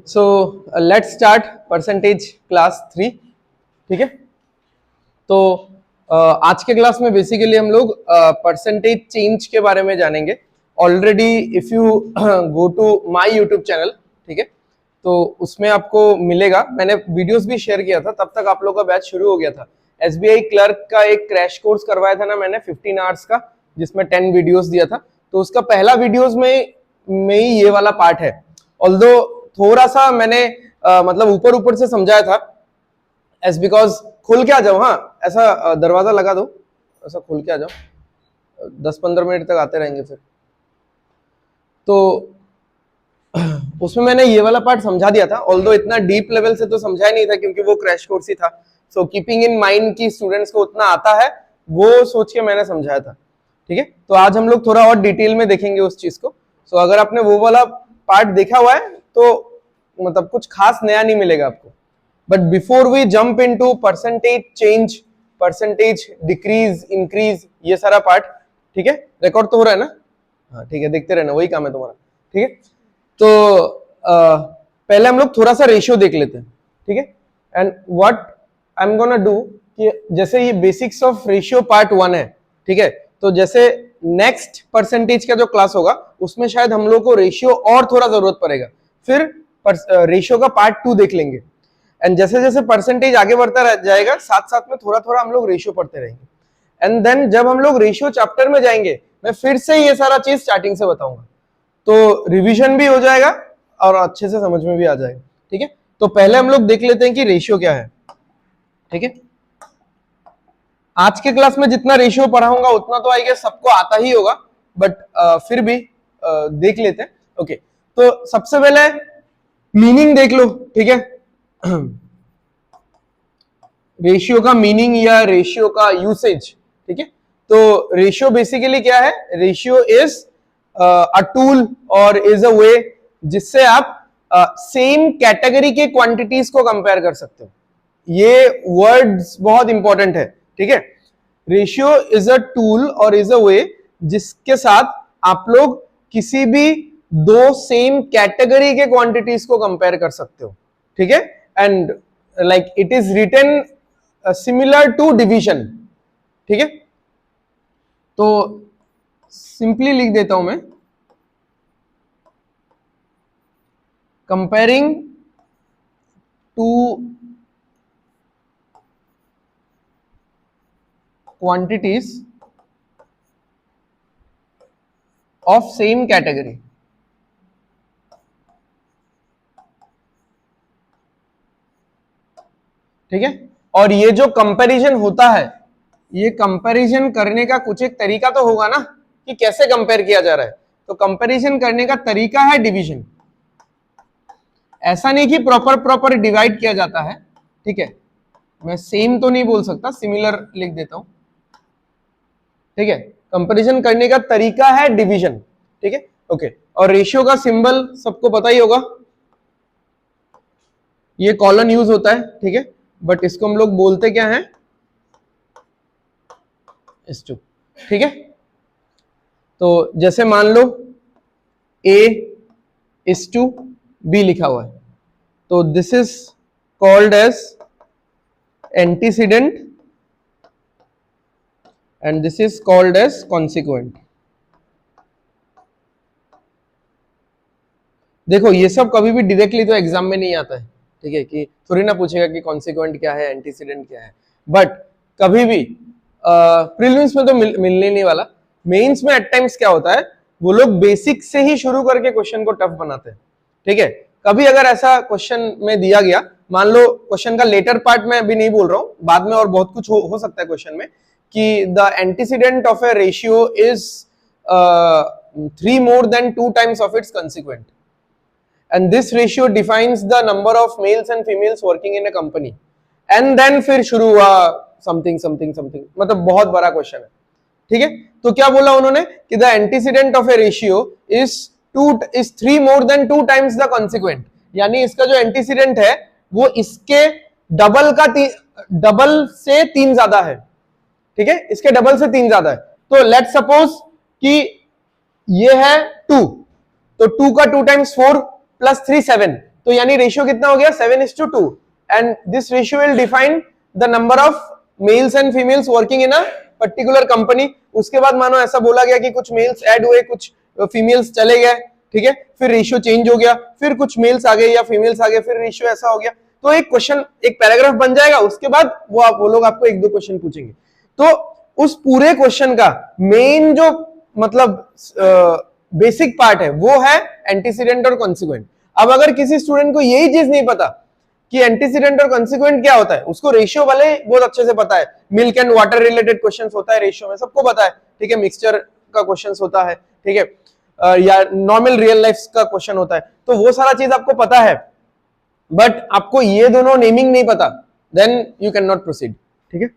So let's start percentage class 3। ठीक है, तो आज के क्लास में बेसिकली हम लोग परसेंटेज चेंज के बारे में जानेंगे। Already if you go to my YouTube channel, ठीक है, तो उसमें आपको मिलेगा, मैंने वीडियोस भी शेयर किया था, तब तक आप लोगों का बैच शुरू हो गया था। एसबीआई क्लर्क का एक क्रैश कोर्स करवाया था ना मैंने 15 आवर्स का, जिसमें 10 वीडियोस दिया था। तो उसका पहला वीडियोस में ही ये वाला पार्ट है। ऑल्दो थोड़ा सा मैंने मतलब ऊपर ऊपर से समझाया था, एज बिकॉज खुल के आ जाओ, हाँ ऐसा दरवाजा लगा दो, ऐसा खुल के आ जाओ, 10-15 मिनट तक आते रहेंगे फिर। तो उसमें मैंने ये वाला पार्ट समझा दिया था, ऑल्दो इतना डीप लेवल से तो समझाया नहीं था क्योंकि वो क्रैश कोर्स ही था। सो कीपिंग इन माइंड की स्टूडेंट्स को उतना आता है, वो सोच के मैंने समझाया था। ठीक है, तो आज हम लोग थोड़ा और डिटेल में देखेंगे उस चीज को। सो अगर आपने वो वाला पार्ट देखा हुआ है तो मतलब कुछ खास नया नहीं मिलेगा आपको। But before we jump into percentage change, percentage decrease, increase, ये सारा पार्ट, ठीक है, रिकॉर्ड तो हो रहा है ना? हाँ ठीक है, देखते रहना, वही काम है तुम्हारा। ठीक है, तो पहले हम लोग थोड़ा सा रेशियो देख लेते हैं। ठीक है, and what I am gonna do कि जैसे ये बेसिक्स ऑफ रेशियो पार्ट 1 है, ठीक है, तो जैसे नेक्स्ट परसेंटेज का जो क्लास होगा उसमें शायद हम लोग को रेशियो और थोड़ा जरूरत पड़ेगा, फिर रेशियो का पार्ट 2 देख लेंगे। एंड जैसे जैसे परसेंटेज आगे बढ़ता जाएगा, साथ साथ में थोड़ा थोड़ा हम लोग रेशियो पढ़ते रहेंगे। एंड देन जब हम लोग रेशियो चैप्टर में जाएंगे, मैं फिर से ये सारा चीज स्टार्टिंग से बताऊंगा, तो रिवीजन भी हो जाएगा और अच्छे से समझ में भी आ जाएगा। ठीक है, तो पहले हम लोग देख लेते हैं कि रेशियो क्या है। ठीक है, आज के क्लास में जितना रेशियो पढ़ाऊंगा उतना तो आई गेस सबको आता ही होगा, बट फिर भी देख लेते हैं। ओके, तो सबसे पहले मीनिंग देख लो। ठीक है, रेशियो का मीनिंग या रेशियो का यूसेज। ठीक है, तो रेशियो बेसिकली क्या है? रेशियो इज अ टूल और इज अ वे जिससे आप सेम कैटेगरी के क्वांटिटीज को कंपेयर कर सकते हो। ये वर्ड्स बहुत इंपॉर्टेंट है। ठीक है, रेशियो इज अ टूल और इज अ वे जिसके साथ आप लोग किसी भी दो सेम कैटेगरी के क्वांटिटीज को कंपेयर कर सकते हो। ठीक है, and like it is written similar to division. ठीक है, तो सिंपली लिख देता हूं मैं, comparing two quantities of same category. ठीक है, और ये जो कंपैरिजन होता है, ये कंपैरिजन करने का कुछ एक तरीका तो होगा ना कि कैसे कंपेयर किया जा रहा है। तो कंपैरिजन करने का तरीका है डिवीजन। ऐसा नहीं कि प्रॉपर डिवाइड किया जाता है। ठीक है, मैं सेम तो नहीं बोल सकता, सिमिलर लिख देता हूं। ठीक है, कंपैरिजन करने का तरीका है डिवीजन। ठीक है, ओके, और रेशियो का सिंबल सबको पता ही होगा, ये कॉलन यूज होता है। ठीक है, बट इसको हम लोग बोलते क्या है? S2। ठीक है, तो जैसे मान लो A:2B लिखा हुआ है, तो this is called as antecedent and this is called as consequent. देखो ये सब कभी भी डायरेक्टली तो एग्जाम में नहीं आता है। ठीक है, कि थोड़ी ना पूछेगा कि कॉन्सिक्वेंट क्या है, एंटीसीडेंट क्या है, बट कभी भी प्रीलिम्स में तो मिलने नहीं वाला। मेंस में एट टाइम्स क्या होता है, वो लोग बेसिक से ही शुरू करके क्वेश्चन को टफ बनाते हैं। ठीक है, कभी अगर ऐसा क्वेश्चन में दिया गया, मान लो क्वेश्चन का लेटर पार्ट में अभी नहीं बोल रहा हूं, बाद में और बहुत कुछ हो सकता है क्वेश्चन में, कि the antecedent of A ratio is 3 more than 2 times of its consequent, and this ratio defines the number of males and females working in a company, and then फिर शुरू हुआ समथिंग समथिंग समथिंग, मतलब बहुत बड़ा question है। ठीक है, तो क्या बोला उन्होंने कि the antecedent of A ratio is 3 more than 2 times the consequent, यानी इसका जो एंटीसीडेंट है वो इसके डबल से 3 ज्यादा है। ठीक है, इसके डबल से 3 ज्यादा है। तो लेट्स सपोज कि ये है 2, तो 2 का 2 times 4 + 3 7, तो यानी रेशियो कितना हो गया 7:2 and this ratio will define the number of males and females working in a particular company. उसके बाद मानो ऐसा बोला गया कि कुछ मेल्स ऐड हुए, कुछ फीमेल्स चले गए, ठीक है, फिर रेशियो चेंज हो गया, फिर कुछ मेल्स आ गए या फीमेल्स आ गए, फिर रेशियो ऐसा हो गया। तो एक क्वेश्चन, एक पैराग्राफ बन जाएगा, उसके बाद वो लोग आपको 1-2 क्वेश्चन पूछेंगे। तो उस पूरे क्वेश्चन का मेन जो मतलब बेसिक पार्ट है वो है एंटीसीडेंट और कॉन्सिक्वेंट। अब अगर किसी स्टूडेंट को यही चीज नहीं पता कि एंटीसीडेंट और कॉन्सिक्वेंट क्या होता है, उसको रेशियो वाले बहुत अच्छे से पता है, milk and water related questions होता है रेशियो में, सबको पता है, ठीक है, मिक्सचर का क्वेश्चंस होता है, ठीक है, या नॉर्मल रियल लाइफ का क्वेश्चन होता है, तो वो सारा चीज आपको पता है, बट आपको ये दोनों नेमिंग नहीं पता, then you can not proceed, ठीक है।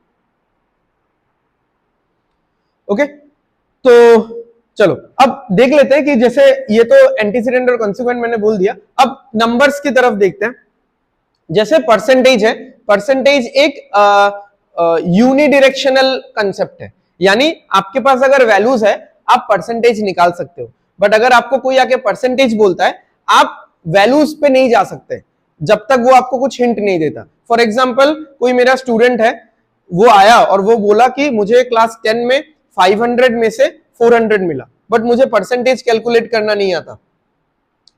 ओके, तो चलो अब देख लेते हैं कि जैसे ये तो एंटीसीडेंट और कॉन्सिक्वेंट मैंने बोल दिया, अब नंबर्स की तरफ देखते हैं। जैसे परसेंटेज है, परसेंटेज एक यूनिडायरेक्शनल कंसेप्ट है, यानी आपके पास अगर वैल्यूज है आप परसेंटेज निकाल सकते हो, बट अगर आपको कोई आके परसेंटेज बोलता है आप वैल्यूज पे नहीं जा सकते जब तक वो आपको कुछ हिंट नहीं देता। फॉर एग्जाम्पल कोई मेरा स्टूडेंट है, वो आया और वो बोला कि मुझे क्लास 10 में 500 में से 400 मिला, बट मुझे परसेंटेज कैलकुलेट करना नहीं आता,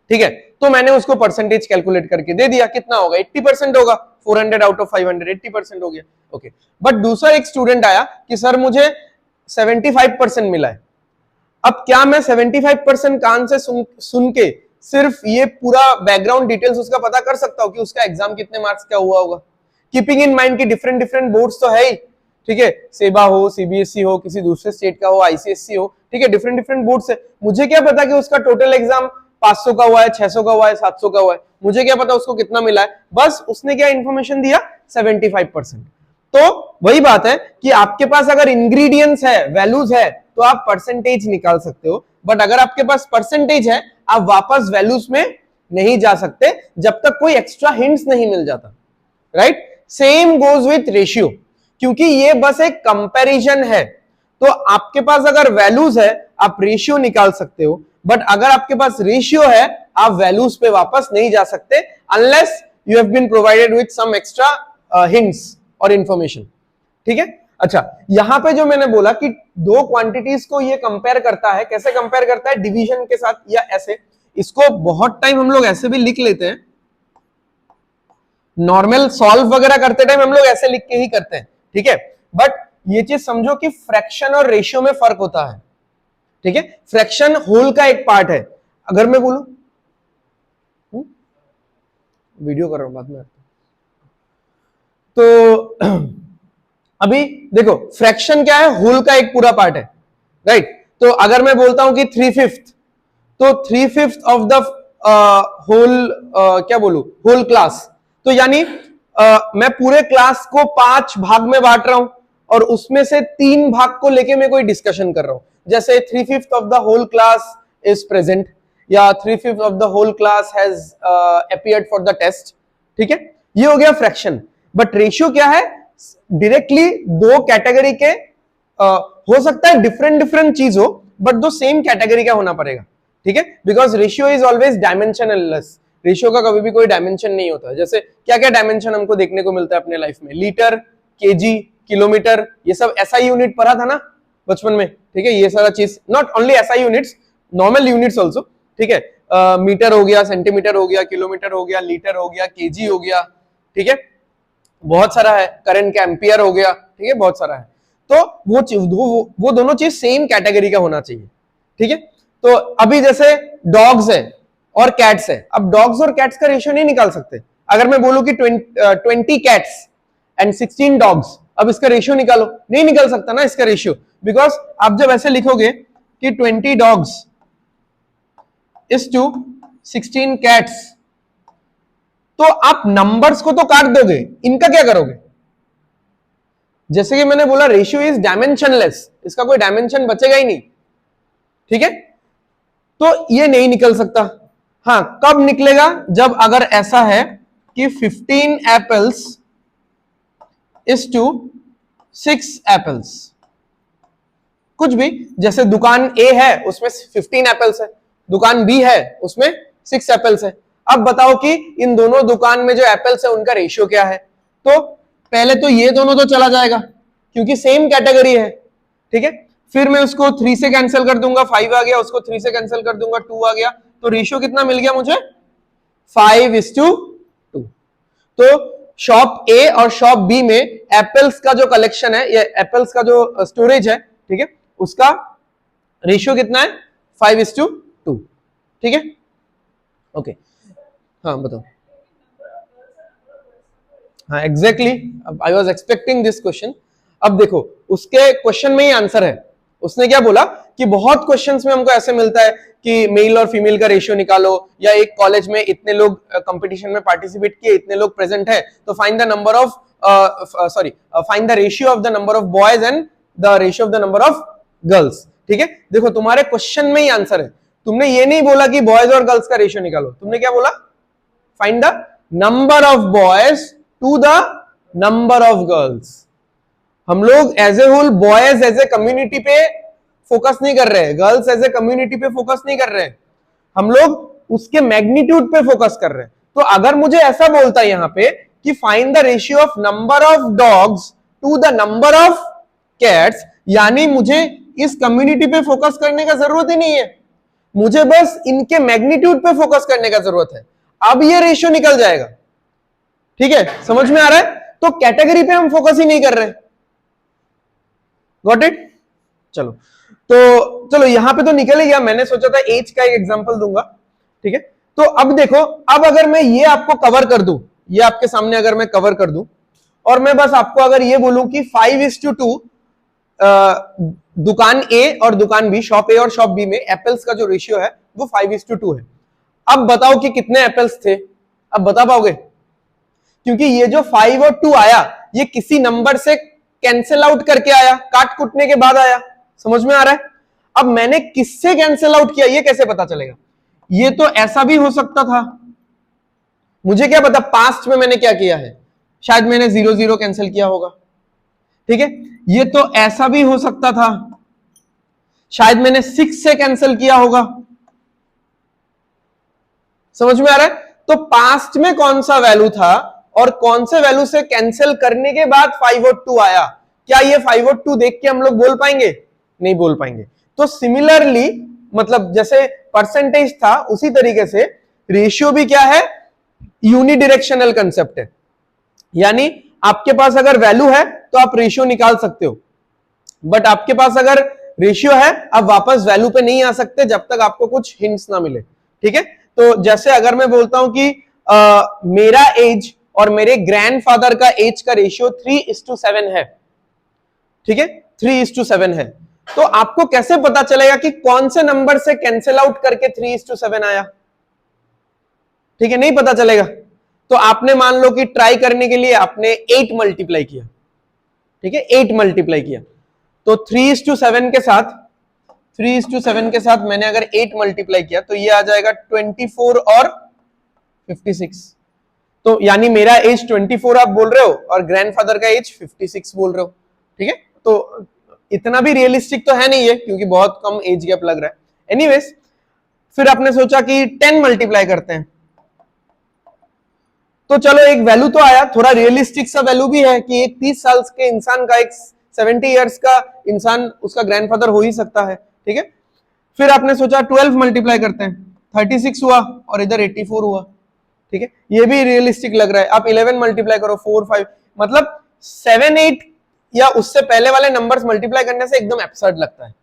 ठीक है, तो मैंने उसको परसेंटेज कैलकुलेट करके दे दिया, कितना होगा 80% होगा, 400 आउट ऑफ 500 80% हो गया। ओके, बट दूसरा एक स्टूडेंट आया कि सर मुझे 75% मिला है। अब क्या मैं 75% कान से सुन के सिर्फ ये पूरा बैकग्राउंड डिटेल्स उसका पता कर सकता हूं कि उसका एग्जाम कितने मार्क्स का हुआ होगा? कीपिंग इन माइंड की डिफरेंट डिफरेंट बोर्ड्स तो है ही, ठीक है, सेबा हो, सीबीएसई हो, किसी दूसरे स्टेट का हो, आईसीएससी हो, ठीक है, डिफरेंट डिफरेंट बोर्ड्स है। मुझे क्या पता कि उसका टोटल एग्जाम 500 का हुआ है, 600 का हुआ है, 700 का हुआ है, मुझे क्या पता उसको कितना मिला है? बस उसने क्या इंफॉर्मेशन दिया 75%। तो वही बात है कि आपके पास अगर इंग्रेडिएंट्स है, वैल्यूज है, तो आप परसेंटेज निकाल सकते हो, बट अगर आपके पास परसेंटेज है आप वापस वैल्यूज में नहीं जा सकते जब तक कोई एक्स्ट्रा हिंट्स नहीं मिल जाता, right? Same goes with ratio, क्योंकि ये बस एक कंपैरिजन है। तो आपके पास अगर वैल्यूज है आप रेशियो निकाल सकते हो, बट अगर आपके पास रेशियो है आप वैल्यूज पे वापस नहीं जा सकते unless you have been provided with some extra hints और इंफॉर्मेशन, ठीक है। अच्छा, यहां पे जो मैंने बोला कि दो क्वांटिटीज को ये कंपेयर करता है, कैसे कंपेयर करता है? डिवीजन के साथ या ऐसे। इसको बहुत टाइम हम लोग ऐसे भी लिख लेते हैं, नॉर्मल सॉल्व वगैरह करते टाइम हम लोग ऐसे लिख के ही करते हैं, ठीक है, बट ये चीज समझो कि फ्रैक्शन और रेशियो में फर्क होता है, ठीक है। फ्रैक्शन होल का एक पार्ट है। अगर मैं बोलूं, वीडियो कर रहा हूं बाद में, तो अभी देखो फ्रैक्शन क्या है? होल का एक पूरा पार्ट है, राइट। तो अगर मैं बोलता हूं कि 3/5, तो 3/5 ऑफ द होल, क्या बोलूं, होल क्लास, तो यानी मैं पूरे क्लास को 5 भाग में बांट रहा हूं और उसमें से 3 भाग को लेके मैं कोई डिस्कशन कर रहा हूं। जैसे 3/5 of the whole class is present, या 3/5 of the whole class has appeared for the test, ठीक है, ये हो गया फ्रैक्शन। बट रेशियो क्या है? डायरेक्टली दो कैटेगरी के हो सकता है डिफरेंट डिफरेंट चीज हो, बट दो सेम कैटेगरी का होना पड़ेगा, ठीक है, because ratio is always dimensionless. Ratio का कभी भी कोई डायमेंशन नहीं होता। जैसे क्या क्या डायमेंशन हमको देखने को मिलता है अपने लाइफ में? लीटर, केजी, किलोमीटर, ये सब एसआई यूनिट पढ़ा था ना बचपन में, ठीक है, ये सारा चीज, not only SI units, normal units also, ठीक है, मीटर हो गया, सेंटीमीटर हो गया, किलोमीटर हो गया, लीटर हो गया, केजी हो गया, ठीक है, बहुत सारा है, करंट का एम्पियर हो गया, ठीक है, बहुत सारा है। तो वो दोनों चीज सेम कैटेगरी का होना चाहिए, ठीक है। तो अभी जैसे डॉग्स है और कैट्स है, अब डॉग्स और कैट्स का रेशियो नहीं निकाल सकते। अगर मैं बोलूं कि 20 कैट्स एंड 16 डॉग्स, अब इसका रेशियो निकालो, नहीं निकल सकता ना इसका रेशियो, बिकॉज आप जब ऐसे लिखोगे कि 20 डॉग्स इज टू 16 कैट्स, तो आप नंबर्स को तो काट दोगे, इनका क्या करोगे? जैसे कि मैंने बोला रेशियो इज डायमेंशनलेस, इसका कोई डायमेंशन बचेगा ही नहीं, ठीक है, तो ये नहीं निकल सकता। हाँ, कब निकलेगा? जब अगर ऐसा है कि 15 एप्पल्स इज टू 6 एप्पल्स, कुछ भी, जैसे दुकान ए है उसमें 15 एप्पल्स है, दुकान बी है उसमें 6 एप्पल्स है। अब बताओ कि इन दोनों दुकान में जो एप्पल्स है उनका रेशियो क्या है। तो पहले तो ये दोनों तो चला जाएगा क्योंकि सेम कैटेगरी है, ठीक है। फिर मैं उसको 3 से कैंसिल कर दूंगा, 5 आ गया, उसको 3 से कैंसिल कर दूंगा, 2 आ गया, तो रेशियो कितना मिल गया मुझे, 5:2। तो शॉप ए और शॉप बी में एप्पल्स का जो कलेक्शन है, या एप्पल्स का जो स्टोरेज है, ठीक है, उसका रेशियो कितना है, 5:2, ठीक है। ओके, हाँ बताओ। हाँ exactly, I was expecting this question. अब देखो उसके क्वेश्चन में ही आंसर है। उसने क्या बोला कि बहुत क्वेश्चंस में हमको ऐसे मिलता है कि मेल और फीमेल का रेशियो निकालो, या एक कॉलेज में इतने लोग कंपटीशन में पार्टिसिपेट किए, इतने लोग प्रेजेंट है, तो find the number of find the ratio of the number of boys and the ratio of the number of girls, ठीक है। देखो तुम्हारे क्वेश्चन में ही आंसर है। तुमने ये नहीं बोला कि बॉयज और गर्ल्स का रेशियो निकालो, तुमने क्या बोला, find the number of boys to the number of girls. हम लोग as a whole boys as a community पे फोकस नहीं कर रहे हैं, गर्ल्स एज ए कम्युनिटी पे फोकस नहीं कर रहे हैं, हम लोग उसके मैग्नीट्यूड पे फोकस कर रहे हैं। तो अगर मुझे ऐसा बोलता है यहां पे कि find the ratio of number of dogs to the number of cats, यानी मुझे इस कम्युनिटी पे फोकस करने का जरूरत ही नहीं है, मुझे बस इनके मैग्नीट्यूड पे फोकस करने का जरूरत है। अब ये रेशियो निकल जाएगा, ठीक है, समझ में आ रहा है। तो कैटेगरी पे हम फोकस ही नहीं कर रहे। Got it. चलो तो चलो यहां पे तो निकल ही गया। मैंने सोचा था एज का एक एग्जांपल दूंगा, ठीक है। तो अब देखो, अब अगर मैं ये आपको कवर कर दूं, ये आपके सामने अगर मैं कवर कर दूं, और मैं बस आपको अगर ये बोलूं कि 5:2 दुकान ए और दुकान बी, शॉप ए और शॉप बी में एप्पल्स का जो रेशियो है वो 5:2 है। अब बताओ कि कितने एप्पल्स थे, अब बता पाओगे? क्योंकि ये जो 5 और 2 आया, ये किसी नंबर से कैंसिल आउट करके आया, काट कूटने के बाद आया। समझ में आ रहा है? अब मैंने किससे कैंसिल आउट किया, ये कैसे पता चलेगा? ये तो ऐसा भी हो सकता था, मुझे क्या पता पास्ट में मैंने क्या किया है, शायद मैंने 0 कैंसिल किया होगा, ठीक है। ये तो ऐसा भी हो सकता था, शायद मैंने 6 से कैंसिल किया होगा। समझ में आ रहा है? तो पास्ट में कौन सा वैल्यू था और कौन से वैल्यू से कैंसिल करने के बाद 5 और 2 आया, क्या ये 5 और 2 देख के हम लोग बोल पाएंगे? नहीं बोल पाएंगे। तो सिमिलरली, मतलब जैसे परसेंटेज था उसी तरीके से रेशियो भी क्या है, यूनिडायरेक्शनल कंसेप्ट है। यानी आपके पास अगर वैल्यू है तो आप रेशियो निकाल सकते हो, बट आपके पास अगर रेशियो है आप वापस वैल्यू पे नहीं आ सकते जब तक आपको कुछ हिंट्स ना मिले, ठीक है। तो जैसे अगर मैं बोलता हूं कि मेरा एज और मेरे ग्रैंडफादर का एज का रेशियो 3:7 है, ठीक है, 3:7 है, तो आपको कैसे पता चलेगा कि कौन से नंबर से कैंसिल आउट करके 3:7 आया? ठीक है, नहीं पता चलेगा। तो आपने मान लो कि ट्राई करने के लिए आपने 8 मल्टीप्लाई किया, ठीक है, 8 मल्टीप्लाई किया, तो 3:7 के साथ 3:7 के साथ मैंने अगर 8 मल्टीप्लाई किया तो ये आ जाएगा 24 और 56। तो यानी मेरा एज 24 आप बोल रहे हो और ग्रैंडफादर का एज 56 बोल रहे हो, ठीक है। तो इतना भी रियलिस्टिक तो है नहीं है क्योंकि बहुत कम एज गैप लग रहा है। एनीवेज, फिर आपने सोचा कि 10 मल्टीप्लाई करते हैं, तो चलो एक वैल्यू तो आया, थोड़ा रियलिस्टिक सा वैल्यू भी है कि एक 30 साल के इंसान का, एक 70 इयर्स का इंसान उसका ग्रैंडफादर हो ही सकता है, ठीक है। फिर आपने सोचा 12 मल्टीप्लाई करते हैं, 36 हुआ और इधर 84 हुआ, ठीक है, ये भी रियलिस्टिक लग रहा है। आप 11 मल्टीप्लाई करो, 4, 5, मतलब 7, 8 या उससे पहले वाले नंबर्स मल्टीप्लाई करने से एकदम एब्सर्ड लगता है,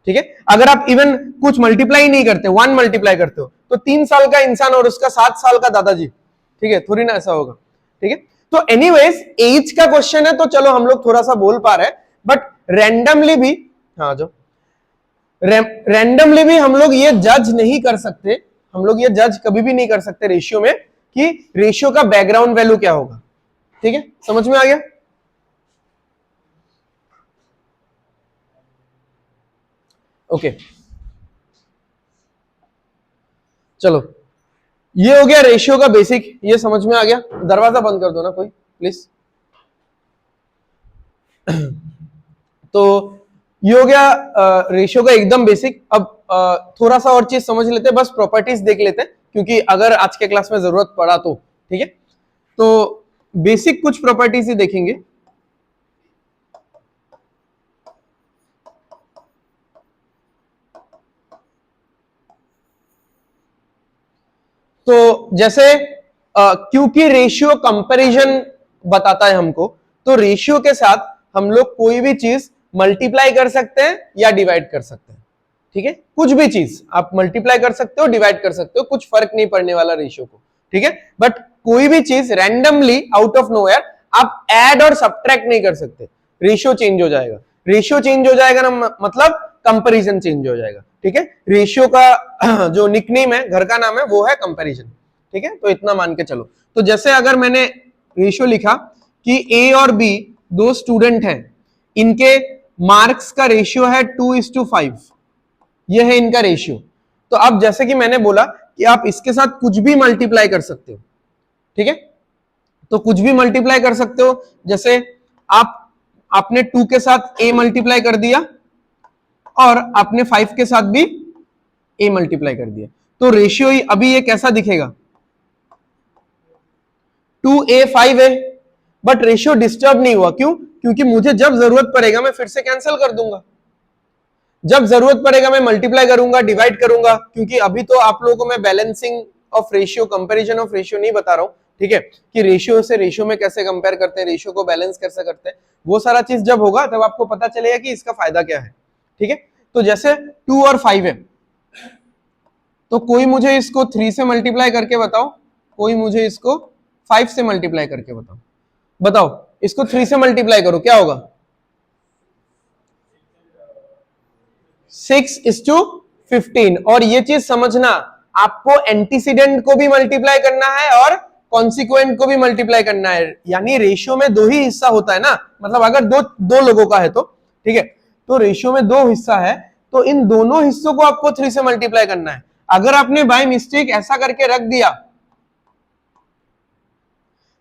ठीक है। अगर आप इवन कुछ मल्टीप्लाई नहीं करते, 1 मल्टीप्लाई करते हो, तो 3 साल का इंसान और उसका 7 साल का दादाजी, ठीक है, थोड़ी ना ऐसा होगा, ठीक है। तो एनीवेज, एज का क्वेश्चन है तो चलो हम लोग थोड़ा सा बोल पा रहे हैं, बट रैंडमली भी, हाँ जो रैंडमली भी हम लोग ये जज नहीं कर सकते, हम लोग ये जज कभी भी नहीं कर सकते रेशियो में कि रेशियो का बैकग्राउंड वैल्यू क्या होगा, ठीक है, समझ में आ गया? ओके, चलो ये हो गया रेशियो का बेसिक, ये समझ में आ गया। दरवाजा बंद कर दो ना कोई प्लीज। तो ये हो गया रेशियो का एकदम बेसिक। अब थोड़ा सा और चीज समझ लेते हैं, बस प्रॉपर्टीज देख लेते हैं, क्योंकि अगर आज के क्लास में जरूरत पड़ा तो, ठीक है। तो बेसिक कुछ प्रॉपर्टीज ही देखेंगे। तो जैसे क्योंकि रेशियो कंपैरिजन बताता है हमको, तो रेशियो के साथ हम लोग कोई भी चीज मल्टीप्लाई कर सकते हैं या डिवाइड कर सकते हैं, ठीक है। कुछ भी चीज आप मल्टीप्लाई कर सकते हो, डिवाइड कर सकते हो, कुछ फर्क नहीं पड़ने वाला रेशियो को, ठीक है। बट कोई भी चीज रैंडमली आउट ऑफ नोवेयर आप ऐड और सब्ट्रैक्ट नहीं कर सकते, रेशियो चेंज हो जाएगा। रेशियो चेंज हो जाएगा ना, मतलब कंपैरिजन चेंज हो जाएगा, ठीक है। रेशियो का जो निकनेम है, घर का नाम है, वो है कंपैरिजन, ठीक है। तो इतना मान के चलो। तो जैसे अगर मैंने रेशियो लिखा कि ए और बी दो स्टूडेंट हैं, इनके मार्क्स का रेशियो है 2:5, ये है इनका रेशियो। तो अब जैसे कि मैंने बोला कि आप इसके साथ कुछ भी मल्टीप्लाई कर सकते हो, ठीक है। तो कुछ भी मल्टीप्लाई कर सकते हो, जैसे आपने 2 के साथ a मल्टीप्लाई कर दिया और आपने 5 के साथ भी a मल्टीप्लाई कर दिया, तो रेशियो अभी ये कैसा दिखेगा, 2a 5 है। बट रेशियो डिस्टर्ब नहीं हुआ, क्यों? क्योंकि मुझे जब जरूरत पड़ेगा मैं फिर से कैंसिल कर दूंगा, जब जरूरत पड़ेगा मैं मल्टीप्लाई करूंगा, डिवाइड करूंगा, क्योंकि अभी तो आप लोगों को मैं balancing of ratio, comparison of ratio नहीं बता रहा हूं, ठीक है, कि रेशियो से रेशियो में कैसे कंपेयर करते हैं, रेशियो को बैलेंस कैसे करते हैं। वो सारा चीज जब होगा तब आपको पता चलेगा कि इसका फायदा क्या है, ठीक है। तो जैसे 2 और 5 है, तो कोई मुझे इसको 3 से मल्टीप्लाई करके बताओ, कोई मुझे इसको 5 से मल्टीप्लाई करके बताओ। बताओ, इसको 3 से मल्टीप्लाई करो, क्या होगा? 6:15। और ये चीज समझना, आपको एंटीसीडेंट को भी मल्टीप्लाई करना है और कॉन्सिक्वेंट को भी मल्टीप्लाई करना है। यानी रेशियो में दो ही हिस्सा होता है ना, मतलब अगर दो लोगों का है तो, ठीक है, तो रेशियो में दो हिस्सा है, तो इन दोनों हिस्सों को आपको 3 से मल्टीप्लाई करना है। अगर आपने बाय मिस्टेक ऐसा करके रख दिया,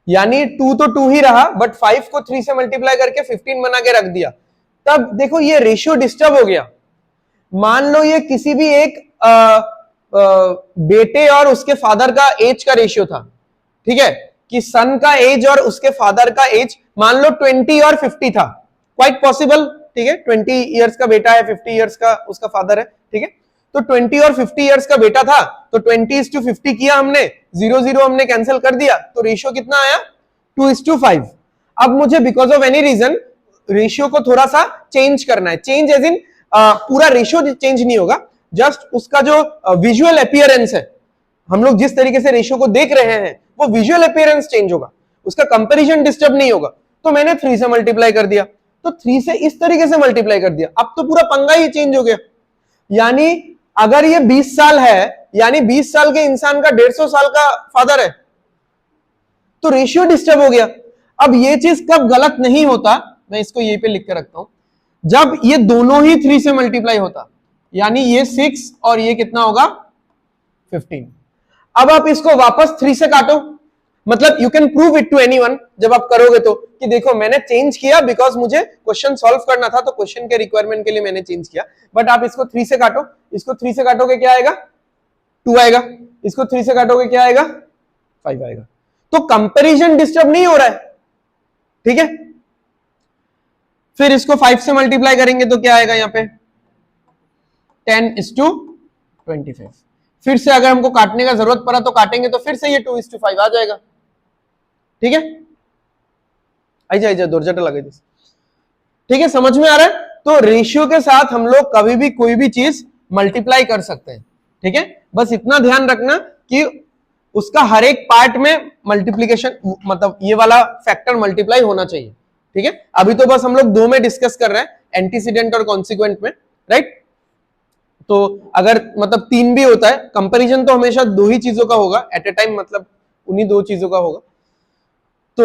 यानी 2 तो 2 ही रहा, बट 5 को 3 से मल्टीप्लाई करके 15 बना के रख दिया, तब देखो ये रेशियो डिस्टर्ब हो गया। मान लो ये किसी भी एक बेटे और उसके फादर का एज का रेशियो था, ठीक है, कि सन का एज और उसके फादर का एज मान लो 20 और 50 था, क्वाइट पॉसिबल, ठीक है। 20 इयर्स का बेटा है, 50 इयर्स का उसका फादर है, ठीक है। तो 20 और 50 इयर्स का बेटा था, तो 20:50 किया हमने, 0 हमने कैंसिल कर दिया, तो रेशियो कितना आया? 2:5। अब मुझे because of any reason ratio को थोड़ा सा चेंज करना है। चेंज एज इन पूरा रेशियो चेंज नहीं होगा, जस्ट उसका जो विजुअल अपीयरेंस है, हम लोग जिस तरीके से रेशियो को देख रहे हैं वो विजुअल अपीयरेंस चेंज होगा, उसका कंपैरिजन डिस्टर्ब नहीं होगा। तो मैंने 3 से मल्टीप्लाई कर दिया, तो 3 से इस तरीके से मल्टीप्लाई कर दिया, अब तो पूरा पंगा ही चेंज हो गया। यानी अगर ये 20 साल है, यानी 20 साल के इंसान का 150 साल का फादर है, तो रेशियो डिस्टर्ब हो गया। अब ये चीज कब गलत नहीं होता, मैं इसको यहीं पे लिख के रखता हूं, जब ये दोनों ही 3 से मल्टीप्लाई होता, यानी ये 6 और ये कितना होगा? 15। अब आप इसको वापस 3 से काटो, मतलब you can prove it to anyone, जब आप करोगे तो, कि देखो मैंने चेंज किया बिकॉज मुझे क्वेश्चन सॉल्व करना था, तो क्वेश्चन के रिक्वायरमेंट के लिए मैंने चेंज किया। बट आप इसको 3 से काटो, इसको 3 से काटोगे क्या आएगा? 2 आएगा, इसको 3 से काटोगे क्या आएगा? 5 आएगा। तो कंपैरिजन डिस्टर्ब नहीं हो रहा है, ठीक है। फिर इसको 5 से मल्टीप्लाई करेंगे तो क्या आएगा? यहां पे 10:25। फिर से अगर हमको काटने का जरूरत पड़ा तो काटेंगे, तो फिर से ये 2:5 आ जाएगा, ठीक है। आइजा दो जटा लगे, ठीक है, समझ में आ रहा है? तो रेशियो के साथ हम लोग कभी भी कोई भी चीज मल्टीप्लाई कर सकते हैं, ठीक है। बस इतना ध्यान रखना कि उसका हर एक पार्ट में मल्टीप्लीकेशन, मतलब ये वाला फैक्टर मल्टीप्लाई होना चाहिए, ठीक है। अभी तो बस हम लोग दो में डिस्कस कर रहे हैं, एंटीसीडेंट और कॉन्सिक्वेंट में, राइट। तो अगर मतलब 3 भी होता है, कंपैरिजन तो हमेशा 2 ही चीजों का होगा एट ए टाइम, मतलब उन्हीं 2 चीजों का होगा। तो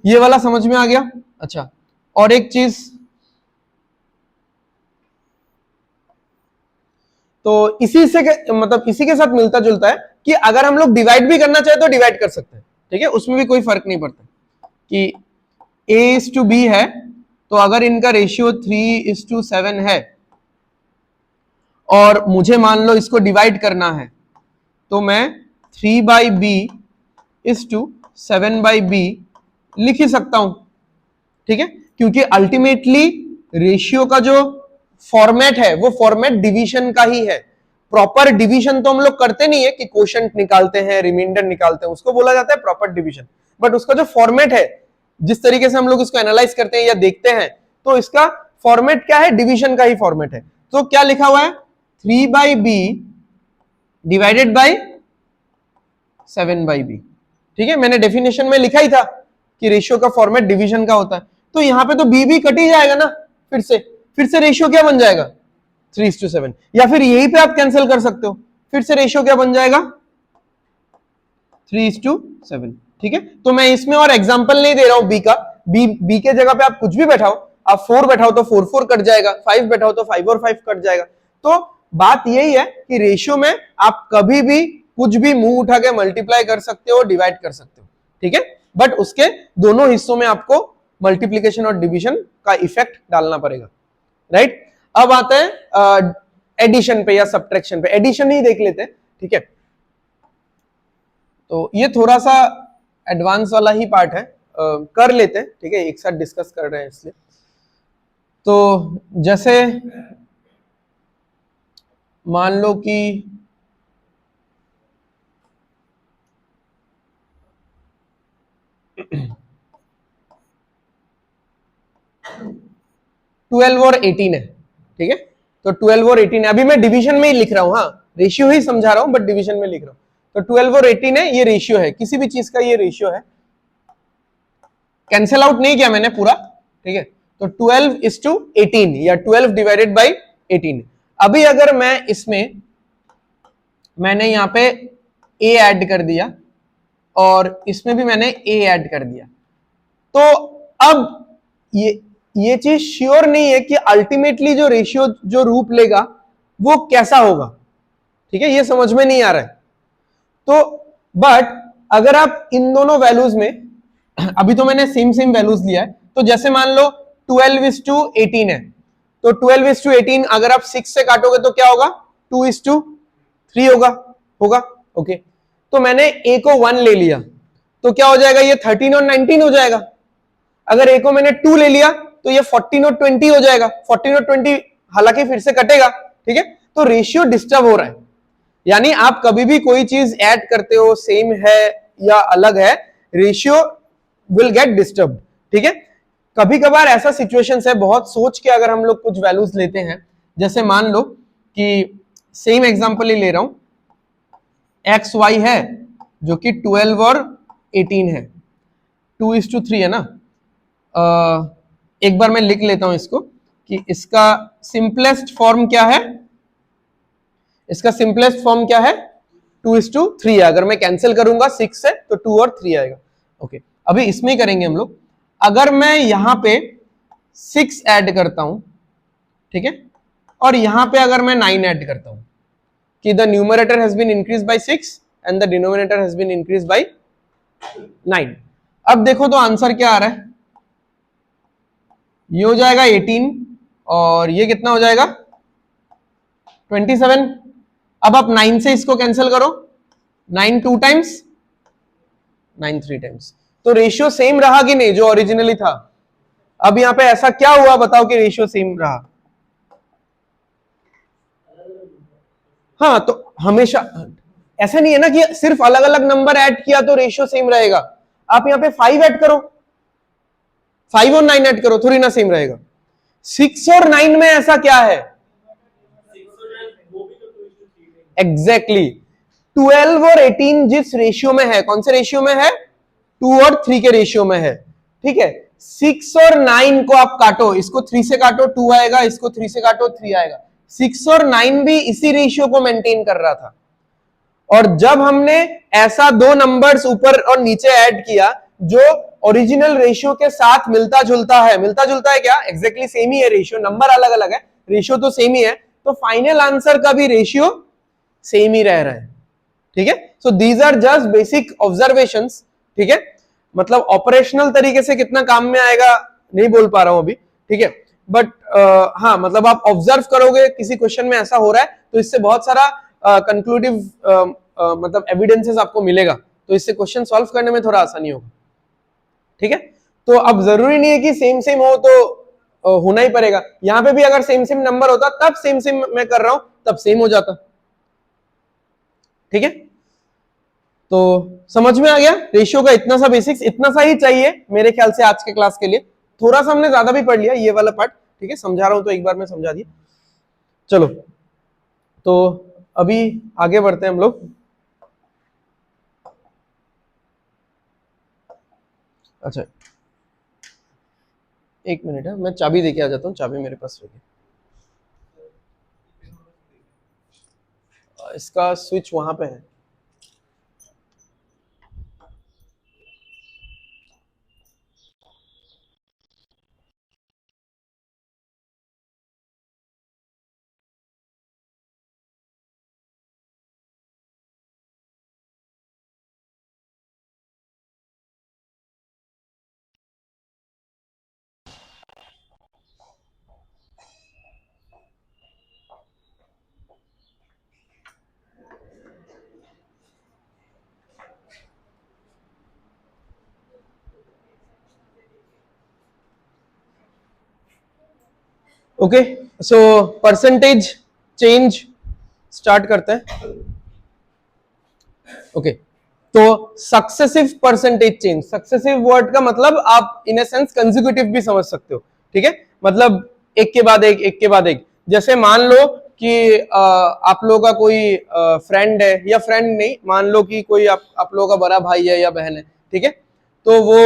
ये वाला समझ में आ गया। अच्छा, और एक चीज, तो इसी से मतलब इसी के साथ मिलता जुलता है कि अगर हम लोग डिवाइड भी करना चाहे तो डिवाइड कर सकते हैं, ठीक है, उसमें भी कोई फर्क नहीं पड़ता कि A:B है, तो अगर इनका रेशियो 3:7 है और मुझे मान लो इसको डिवाइड करना है, तो मैं 3/b इज टू 7/b लिख ही सकता हूं, ठीक है, क्योंकि अल्टीमेटली रेशियो का जो फॉर्मेट है वो फॉर्मेट डिवीजन का ही है। प्रॉपर डिवीजन तो हम लोग करते नहीं है कि कोशेंट निकालते हैं, रिमाइंडर निकालते हैं, उसको बोला जाता है प्रॉपर डिवीजन। बट उसका जो फॉर्मेट है, जिस तरीके से हम लोग इसको एनालाइज करते हैं या देखते हैं, तो इसका फॉर्मेट क्या है, डिवीजन का ही फॉर्मेट है। तो क्या लिखा हुआ है, 3/b डिवाइडेड बाय 7/b, ठीक है। मैंने डेफिनेशन में लिखा ही था कि रेशियो का फॉर्मेट डिवीजन का होता है, तो यहां पे तो b कट ही जाएगा ना, फिर से रेशियो क्या बन जाएगा, 3:7, या फिर यहीं पे आप कैंसिल कर सकते हो, फिर से रेशियो क्या बन जाएगा, 3:7, ठीक है। तो मैं इसमें और एग्जांपल नहीं दे रहा हूं b का, b के जगह पे आप कुछ भी बैठाओ, आप 4 बैठाओ तो 4 कट जाएगा, 5 बैठाओ तो 5 और 5 कट जाएगा। तो बात यही है कि रेशियो में आप कभी भी कुछ भी मुंह उठा के मल्टीप्लाई कर सकते हो, डिवाइड कर सकते हो, ठीक है, बट उसके दोनों हिस्सों में आपको मल्टीप्लीकेशन और डिवीजन का इफेक्ट डालना पड़ेगा, राइट। अब आते हैं एडिशन पे या सब्ट्रैक्शन पे, एडिशन ही देख लेते हैं, ठीक है। तो ये थोड़ा सा एडवांस वाला ही पार्ट है, कर लेते हैं, ठीक है, एक साथ डिस्कस कर रहे हैं इसलिए। तो जैसे मान लो कि ट्वेल्व और 18 है, ठीक है। तो 12 और 18 है, अभी मैं डिवीजन में ही लिख रहा हूं, हाँ रेशियो ही समझा रहा हूं बट डिवीजन में लिख रहा हूं। तो 12 और 18 है, ये रेशियो है, किसी भी चीज का ये रेशियो है, कैंसिल आउट नहीं किया मैंने पूरा, ठीक है। तो 12:18 या 12 डिवाइडेड बाई 18। अभी अगर मैं इसमें, मैंने यहां पे a ऐड कर दिया और इसमें भी मैंने a ऐड कर दिया, तो अब ये चीज श्योर नहीं है कि अल्टीमेटली जो रेशियो जो रूप लेगा वो कैसा होगा, ठीक है, ये समझ में नहीं आ रहा है। तो बट अगर आप इन दोनों वैल्यूज में, अभी तो मैंने सेम वैल्यूज लिया है, तो जैसे मान लो 12:18 है, तो 12:18 अगर आप 6 से काटोगे तो क्या होगा, 2:3 होगा, ओके। तो मैंने a को 1 ले लिया, तो क्या हो जाएगा, ये 13 और 19 हो जाएगा। अगर a को मैंने 2 ले लिया तो ये 14 और 20 हो जाएगा, 14 और 20 हालांकि फिर से कटेगा, ठीक है। तो रेशियो डिस्टर्ब हो रहा है, यानी आप कभी भी कोई चीज ऐड करते हो, सेम है या अलग है, रेशियो विल गेट डिस्टर्ब, ठीक है। कभी कभार ऐसा सिचुएशंस है, बहुत सोच के अगर हम लोग कुछ वैल्यूज लेते हैं, जैसे मान लो कि सेम एग्जांपल ही ले रहा हूं, एक्स वाई है जो कि 12 और 18 है, 2:3 है ना। एक बार मैं लिख लेता हूं इसको कि इसका सिंपलेस्ट फॉर्म क्या है, इसका सिंपलेस्ट फॉर्म क्या है, 2:3 है। अगर मैं कैंसिल करूंगा 6 से तो 2 और 3 आएगा, ओके। अभी इसमें करेंगे हम लोग, अगर मैं यहां पे 6 ऐड करता हूं, ठीक है, और यहां पे अगर मैं 9 ऐड करता हूं कि the numerator has been increase by 6 and the denominator has been increase by 9। अब देखो तो आंसर क्या आ रहा है, ये हो जाएगा 18 और ये कितना हो जाएगा 27। अब आप 9 से इसको कैंसिल करो, 9 2 टाइम्स, 9 3 टाइम्स, तो रेशियो सेम रहा कि नहीं जो ओरिजिनली था। अब यहां पे ऐसा क्या हुआ बताओ कि रेशियो सेम रहा, हाँ तो हमेशा ऐसा नहीं है ना कि सिर्फ अलग अलग नंबर ऐड किया तो रेशियो सेम रहेगा। आप यहां पे 5 ऐड करो, 5 और 9 ऐड करो, थोड़ी ना सेम रहेगा। 6 और 9 में ऐसा क्या है, एग्जैक्टली 12 और 18 जिस रेशियो में है, कौन से रेशियो में है, 2 और 3 के रेशियो में है, ठीक है। 6 और 9 को आप काटो, इसको 3 से काटो 2 आएगा, इसको 3 से काटो 3 आएगा। 6 और 9 भी इसी रेशियो को मेंटेन कर रहा था, और जब हमने ऐसा दो नंबर्स ऊपर और नीचे ऐड किया जो ओरिजिनल रेशियो के साथ मिलता जुलता है, मिलता जुलता है क्या, एग्जैक्टली सेम ही है, रेशियो नंबर अलग अलग है, रेशियो तो सेम ही है, तो फाइनल आंसर का भी रेशियो सेम ही रह रहा है, ठीक है। So these are just basic observations, ठीक है, मतलब ऑपरेशनल तरीके से कितना काम में आएगा नहीं बोल पा रहा हूं अभी, ठीक है, बट हाँ मतलब आप ऑब्जर्व करोगे किसी क्वेश्चन में ऐसा हो रहा है तो इससे बहुत सारा कंक्लूडिव मतलब एविडेंसेस आपको मिलेगा, तो इससे क्वेश्चन सॉल्व करने में थोड़ा आसानी होगा। ठीक है, तो अब जरूरी नहीं है कि सेम सेम हो तो होना ही पड़ेगा। यहां पे भी अगर सेम सेम नंबर होता तब सेम सेम मैं कर रहा हूं तब सेम हो जाता। ठीक है, तो समझ में आ गया रेशियो का इतना सा बेसिक्स, इतना सा ही चाहिए मेरे ख्याल से आज के क्लास के लिए। थोड़ा सा हमने ज्यादा भी पढ़ लिया ये वाला पार्ट। ठीक है, समझा रहा हूं तो एक बार मैं समझा दिया। चलो, तो अभी आगे बढ़ते हैं हम लोग। अच्छा, एक मिनट है, मैं चाबी देके आ जाता हूँ, चाबी मेरे पास रखी। इसका स्विच वहां पे है। Okay, so percentage change start करते हैं। ओके, तो successive percentage change, successive word का मतलब आप इन ए सेंस कंसेक्यूटिव भी समझ सकते हो। ठीक है, मतलब एक के बाद एक, एक के बाद एक। जैसे मान लो कि आप लोगों का कोई फ्रेंड है, या फ्रेंड नहीं, मान लो कि कोई आप लोगों का बड़ा भाई है या बहन है। ठीक है, तो वो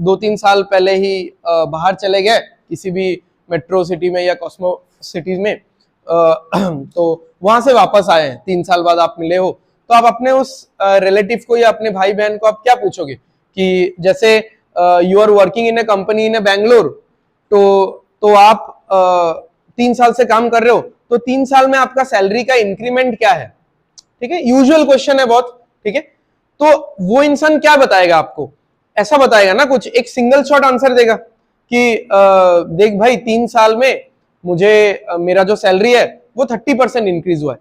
2-3 साल पहले ही बाहर चले गए किसी भी मेट्रो सिटी में या कॉस्मो सिटीज में, तो वहां से वापस आए हैं, 3 साल बाद आप मिले हो, तो आप अपने उस रिलेटिव को या अपने भाई बहन को आप क्या पूछोगे कि जैसे you are working in a company in a Bangalore, तो आप 3 साल से काम कर रहे हो, तो 3 साल में आपका सैलरी का इंक्रीमेंट क्या है। ठीक है, यूजुअल क्वेश्चन है बहुत। ठीक है, तो वो इंसान क्या बताएगा आपको, ऐसा बताएगा ना, कुछ एक सिंगल शॉट आंसर देगा कि देख भाई 3 साल में मुझे मेरा जो सैलरी है वो 30% इंक्रीज हुआ है।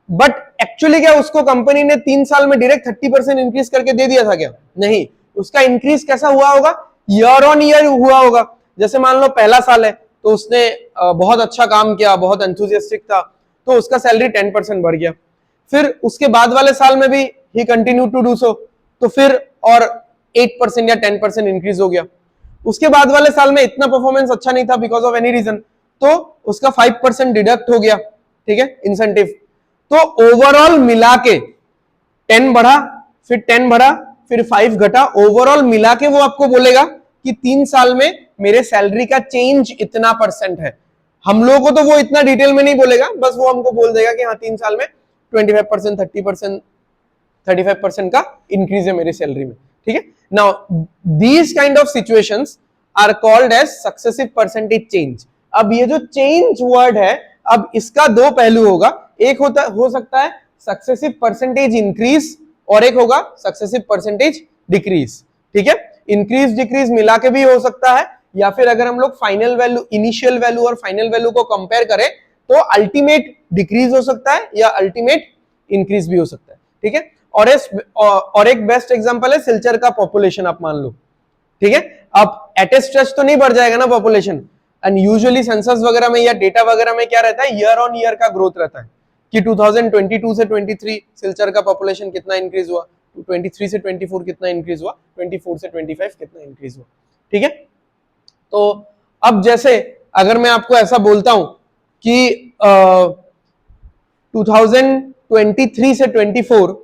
बट एक्चुअली क्या उसको कंपनी ने 3 साल में डायरेक्ट 30% इंक्रीज करके दे दिया था क्या? नहीं, उसका इंक्रीज कैसा हुआ होगा, ईयर ऑन ईयर हुआ होगा। जैसे मान लो पहला साल है तो उसने बहुत अच्छा काम किया, बहुत एंथुसियास्टिक था, तो उसका सैलरी 10% बढ़ गया। फिर उसके बाद वाले साल में भी ही कंटिन्यू टू डू सो, तो फिर और 8% या 10% इंक्रीज हो गया। उसके बाद वाले साल में इतना परफॉर्मेंस अच्छा नहीं था बिकॉज ऑफ एनी रीजन, तो उसका 5% डिडक्ट हो गया। ठीक है, इंसेंटिव। तो ओवरऑल मिला के 10 बढ़ा, फिर 10 बढ़ा, फिर 5 घटा, ओवरऑल मिला के वो आपको बोलेगा कि 3 साल में मेरे सैलरी का चेंज इतना परसेंट है। हम लोगों को तो वो इतना डिटेल में नहीं बोलेगा, बस वो हमको बोल देगा कि हाँ 3 साल में 25%, 30%, 35% का इंक्रीज है मेरी सैलरी में। ठीक है, now these kind of situations are called as successive percentage change. अब ये जो चेंज वर्ड है, अब इसका दो पहलू होगा, एक हो सकता है सक्सेसिव परसेंटेज इंक्रीज, और एक होगा सक्सेसिव परसेंटेज डिक्रीज। ठीक है, इंक्रीज डिक्रीज मिला के भी हो सकता है, या फिर अगर हम लोग फाइनल वैल्यू, इनिशियल वैल्यू और फाइनल वैल्यू को कंपेयर करें तो अल्टीमेट डिक्रीज हो सकता है या अल्टीमेट इंक्रीज भी हो सकता है। ठीक है, और एक बेस्ट एग्जांपल है सिलचर का पॉपुलेशन, आप मान लो। ठीक है, अब एट ए स्ट्रेच तो नहीं बढ़ जाएगा ना पॉपुलेशन, एंड यूजुअली सेंसस वगैरह में या डेटा वगैरह में क्या रहता है, ईयर ऑन ईयर का ग्रोथ रहता है कि 2022 से 23 सिलचर का पॉपुलेशन कितना इंक्रीज हुआ, 23 से 24 कितना इंक्रीज हुआ, 24 से 25 कितना इंक्रीज हुआ। ठीक है, तो अब जैसे अगर मैं आपको ऐसा बोलता हूं कि 2023 से 24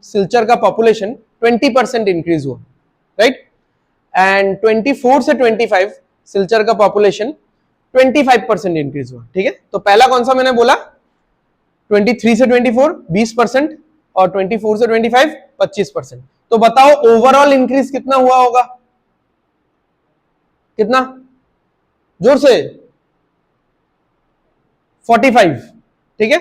सिलचर का पॉपुलेशन 20% इंक्रीज हुआ, राइट, एंड 24 से 25 सिलचर का पॉपुलेशन 25% इंक्रीज हुआ। ठीक है, तो पहला कौन सा मैंने बोला, 23 से 24 20%, और 24 से 25 25%। तो बताओ ओवरऑल इंक्रीज कितना हुआ होगा, कितना, जोर से, 45। ठीक है,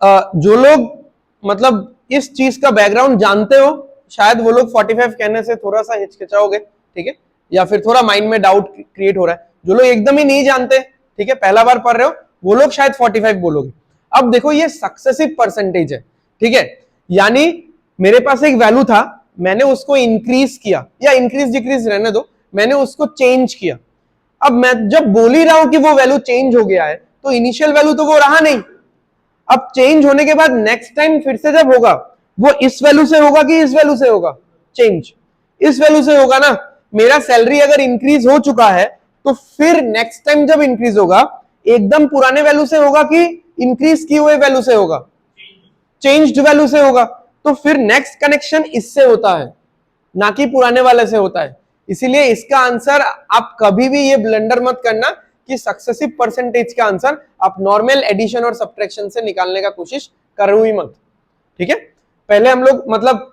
जो लोग मतलब इस चीज का बैकग्राउंड जानते हो, शायद वो लोग 45 कहने से थोड़ा सा हिचकिचाओगे। ठीक है, या फिर थोड़ा माइंड में डाउट क्रिएट हो रहा है। जो लोग एकदम ही नहीं जानते, ठीक है, पहला बार पढ़ रहे हो, वो लोग शायद 45 बोलोगे। अब देखो ये सक्सेसिव परसेंटेज है, ठीक है, यानी मेरे पास एक वैल्यू था, मैंने उसको इंक्रीज किया, या इंक्रीज डिक्रीज रहने दो, मैंने उसको चेंज किया। अब मैं जब बोल ही रहा हूं कि वो वैल्यू चेंज हो गया है, तो इनिशियल वैल्यू तो वो रहा नहीं। अब चेंज होने के बाद नेक्स्ट टाइम फिर से जब होगा, वो इस वैल्यू से होगा कि इस वैल्यू से होगा? चेंज इस वैल्यू से होगा ना। मेरा सैलरी अगर इंक्रीज हो चुका है, तो फिर नेक्स्ट टाइम जब इंक्रीज होगा, एकदम पुराने वैल्यू से होगा कि इंक्रीज किए हुए वैल्यू से होगा? चेंज्ड वैल्यू से होगा। तो फिर नेक्स्ट कनेक्शन इससे होता है, ना कि पुराने वाले से होता है। इसीलिए इसका आंसर आप कभी भी ये ब्लंडर मत करना कि सक्सेसिव परसेंटेज का आंसर आप नॉर्मल एडिशन और सब्ट्रैक्शन से निकालने का कोशिश करो ही मत, ठीक है। पहले हम लोग मतलब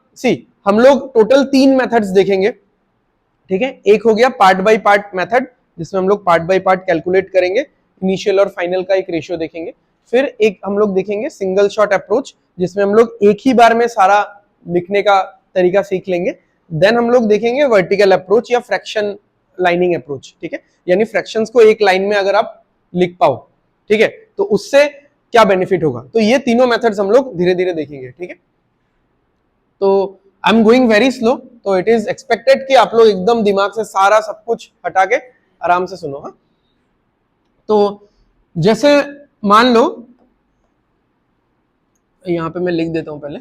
हम लोग टोटल 3 मेथड्स देखेंगे, ठीक है। एक हो गया पार्ट बाय पार्ट मेथड, जिसमें हम लोग पार्ट बाय पार्ट कैलकुलेट करेंगे, इनिशियल और फाइनल का एक रेशियो देखेंगे। फिर एक हम लोग देखेंगे सिंगल शॉट अप्रोच, जिसमें हम लोग एक ही बार में सारा लिखने का तरीका सीख लेंगे। देन हम लोग देखेंगे वर्टिकल अप्रोच या फ्रैक्शन लाइनिंग अप्रोच, ठीक है, यानी फ्रैक्शंस को एक लाइन में अगर आप लिख पाओ, ठीक है, तो उससे क्या बेनिफिट होगा। तो ये तीनों मेथड्स हम लोग धीरे धीरे देखेंगे, ठीक है। तो I am going very slow, तो इट इज एक्सपेक्टेड कि आप लोग एकदम दिमाग से सारा सब कुछ हटा के आराम से सुनो। हाँ, तो जैसे मान लो, यहां पे मैं लिख देता हूं पहले,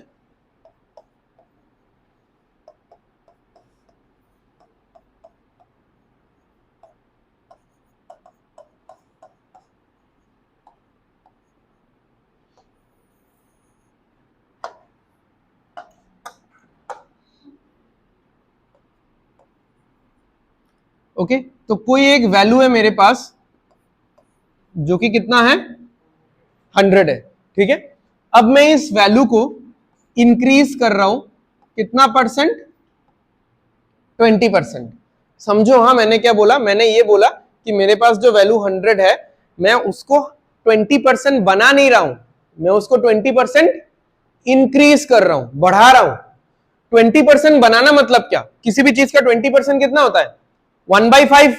ओके। तो कोई एक वैल्यू है मेरे पास जो कि कितना है, 100 है, ठीक है। अब मैं इस वैल्यू को इंक्रीज कर रहा हूं, कितना परसेंट? 20%। समझो, हाँ मैंने क्या बोला, मैंने ये बोला कि मेरे पास जो वैल्यू 100 है, मैं उसको 20% बना नहीं रहा हूं, मैं उसको 20% इंक्रीज कर रहा हूं, बढ़ा रहा हूं। 20% बनाना मतलब क्या? किसी भी चीज का 20% कितना होता है? 1/5।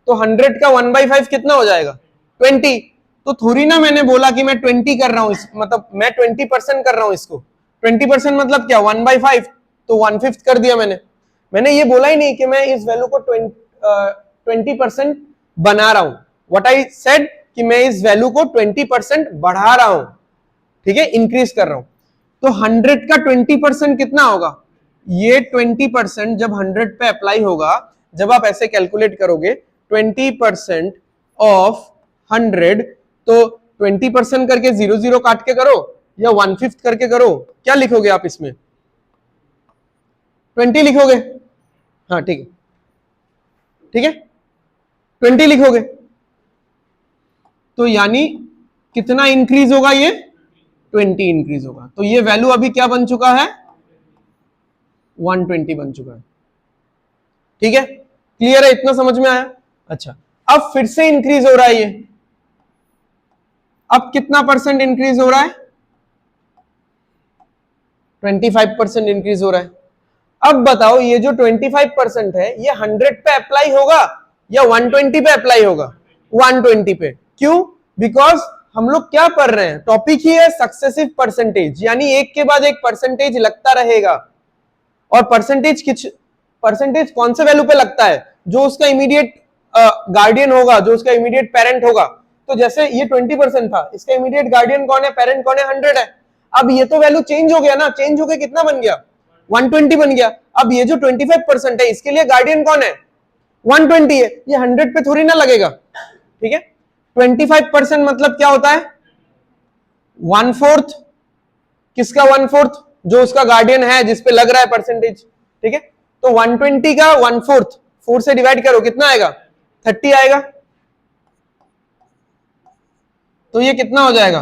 तो 100 का 1/5 कितना हो जाएगा? 20। तो थोड़ी ना मैंने बोला कि मैं 20 कर रहा हूं, मतलब मैं 20% कर रहा हूं इसको। 20% मतलब क्या? 1/5, तो 1/5 कर दिया मैंने। मैंने ये बोला ही नहीं कि मैं इस वैल्यू को 20% बना रहा हूं। व्हाट आई सेड कि मैं इस वैल्यू को 20% बढ़ा रहा हूं, ठीक है, इंक्रीज कर रहा हूं। तो 100 का 20% कितना होगा? ये 20% जब 100 पे अप्लाई होगा, जब आप ऐसे कैलकुलेट करोगे 20% ऑफ 100, तो 20% करके 0 काट के करो या 1/5 करके करो, क्या लिखोगे आप इसमें? 20 लिखोगे। हाँ ठीक है, ठीक है, 20 लिखोगे। तो यानी कितना इंक्रीज होगा? ये 20 इंक्रीज होगा। तो ये वैल्यू अभी क्या बन चुका है? 120 बन चुका है, ठीक है। क्लियर है? इतना समझ में आया? अच्छा, अब फिर से इंक्रीज हो रहा है ये। अब कितना परसेंट इंक्रीज हो रहा है? 25% इंक्रीज हो रहा है। अब बताओ, ये जो 25% है, ये 100 पे अप्लाई होगा या 120 पे अप्लाई होगा? 120 पे। क्यों? बिकॉज हम लोग क्या पढ़ रहे हैं? टॉपिक ही है सक्सेसिव परसेंटेज, यानी एक के बाद एक परसेंटेज लगता रहेगा। और परसेंटेज कौन से वैल्यू पे लगता है? जो उसका इमीडिएट गार्डियन होगा, जो उसका इमीडिएट पेरेंट होगा। तो जैसे ये 20% था, इसका इमीडिएट गार्डियन कौन है, पेरेंट कौन है? 100 है। अब ये तो वैल्यू चेंज हो गया ना, चेंज होकर कितना बन गया? 120 बन गया। अब ये जो 25% है, इसके लिए गार्डियन कौन है? 120 है। ये 100 पे थोड़ी ना लगेगा, ठीक है। 25% मतलब क्या होता है? 1/4। किसका 1/4? जो उसका गार्डियन है, जिसपे लग रहा है परसेंटेज, ठीक है। तो 120 का 1/4 4 से डिवाइड करो, कितना आएगा? 30 आएगा। तो ये कितना हो जाएगा?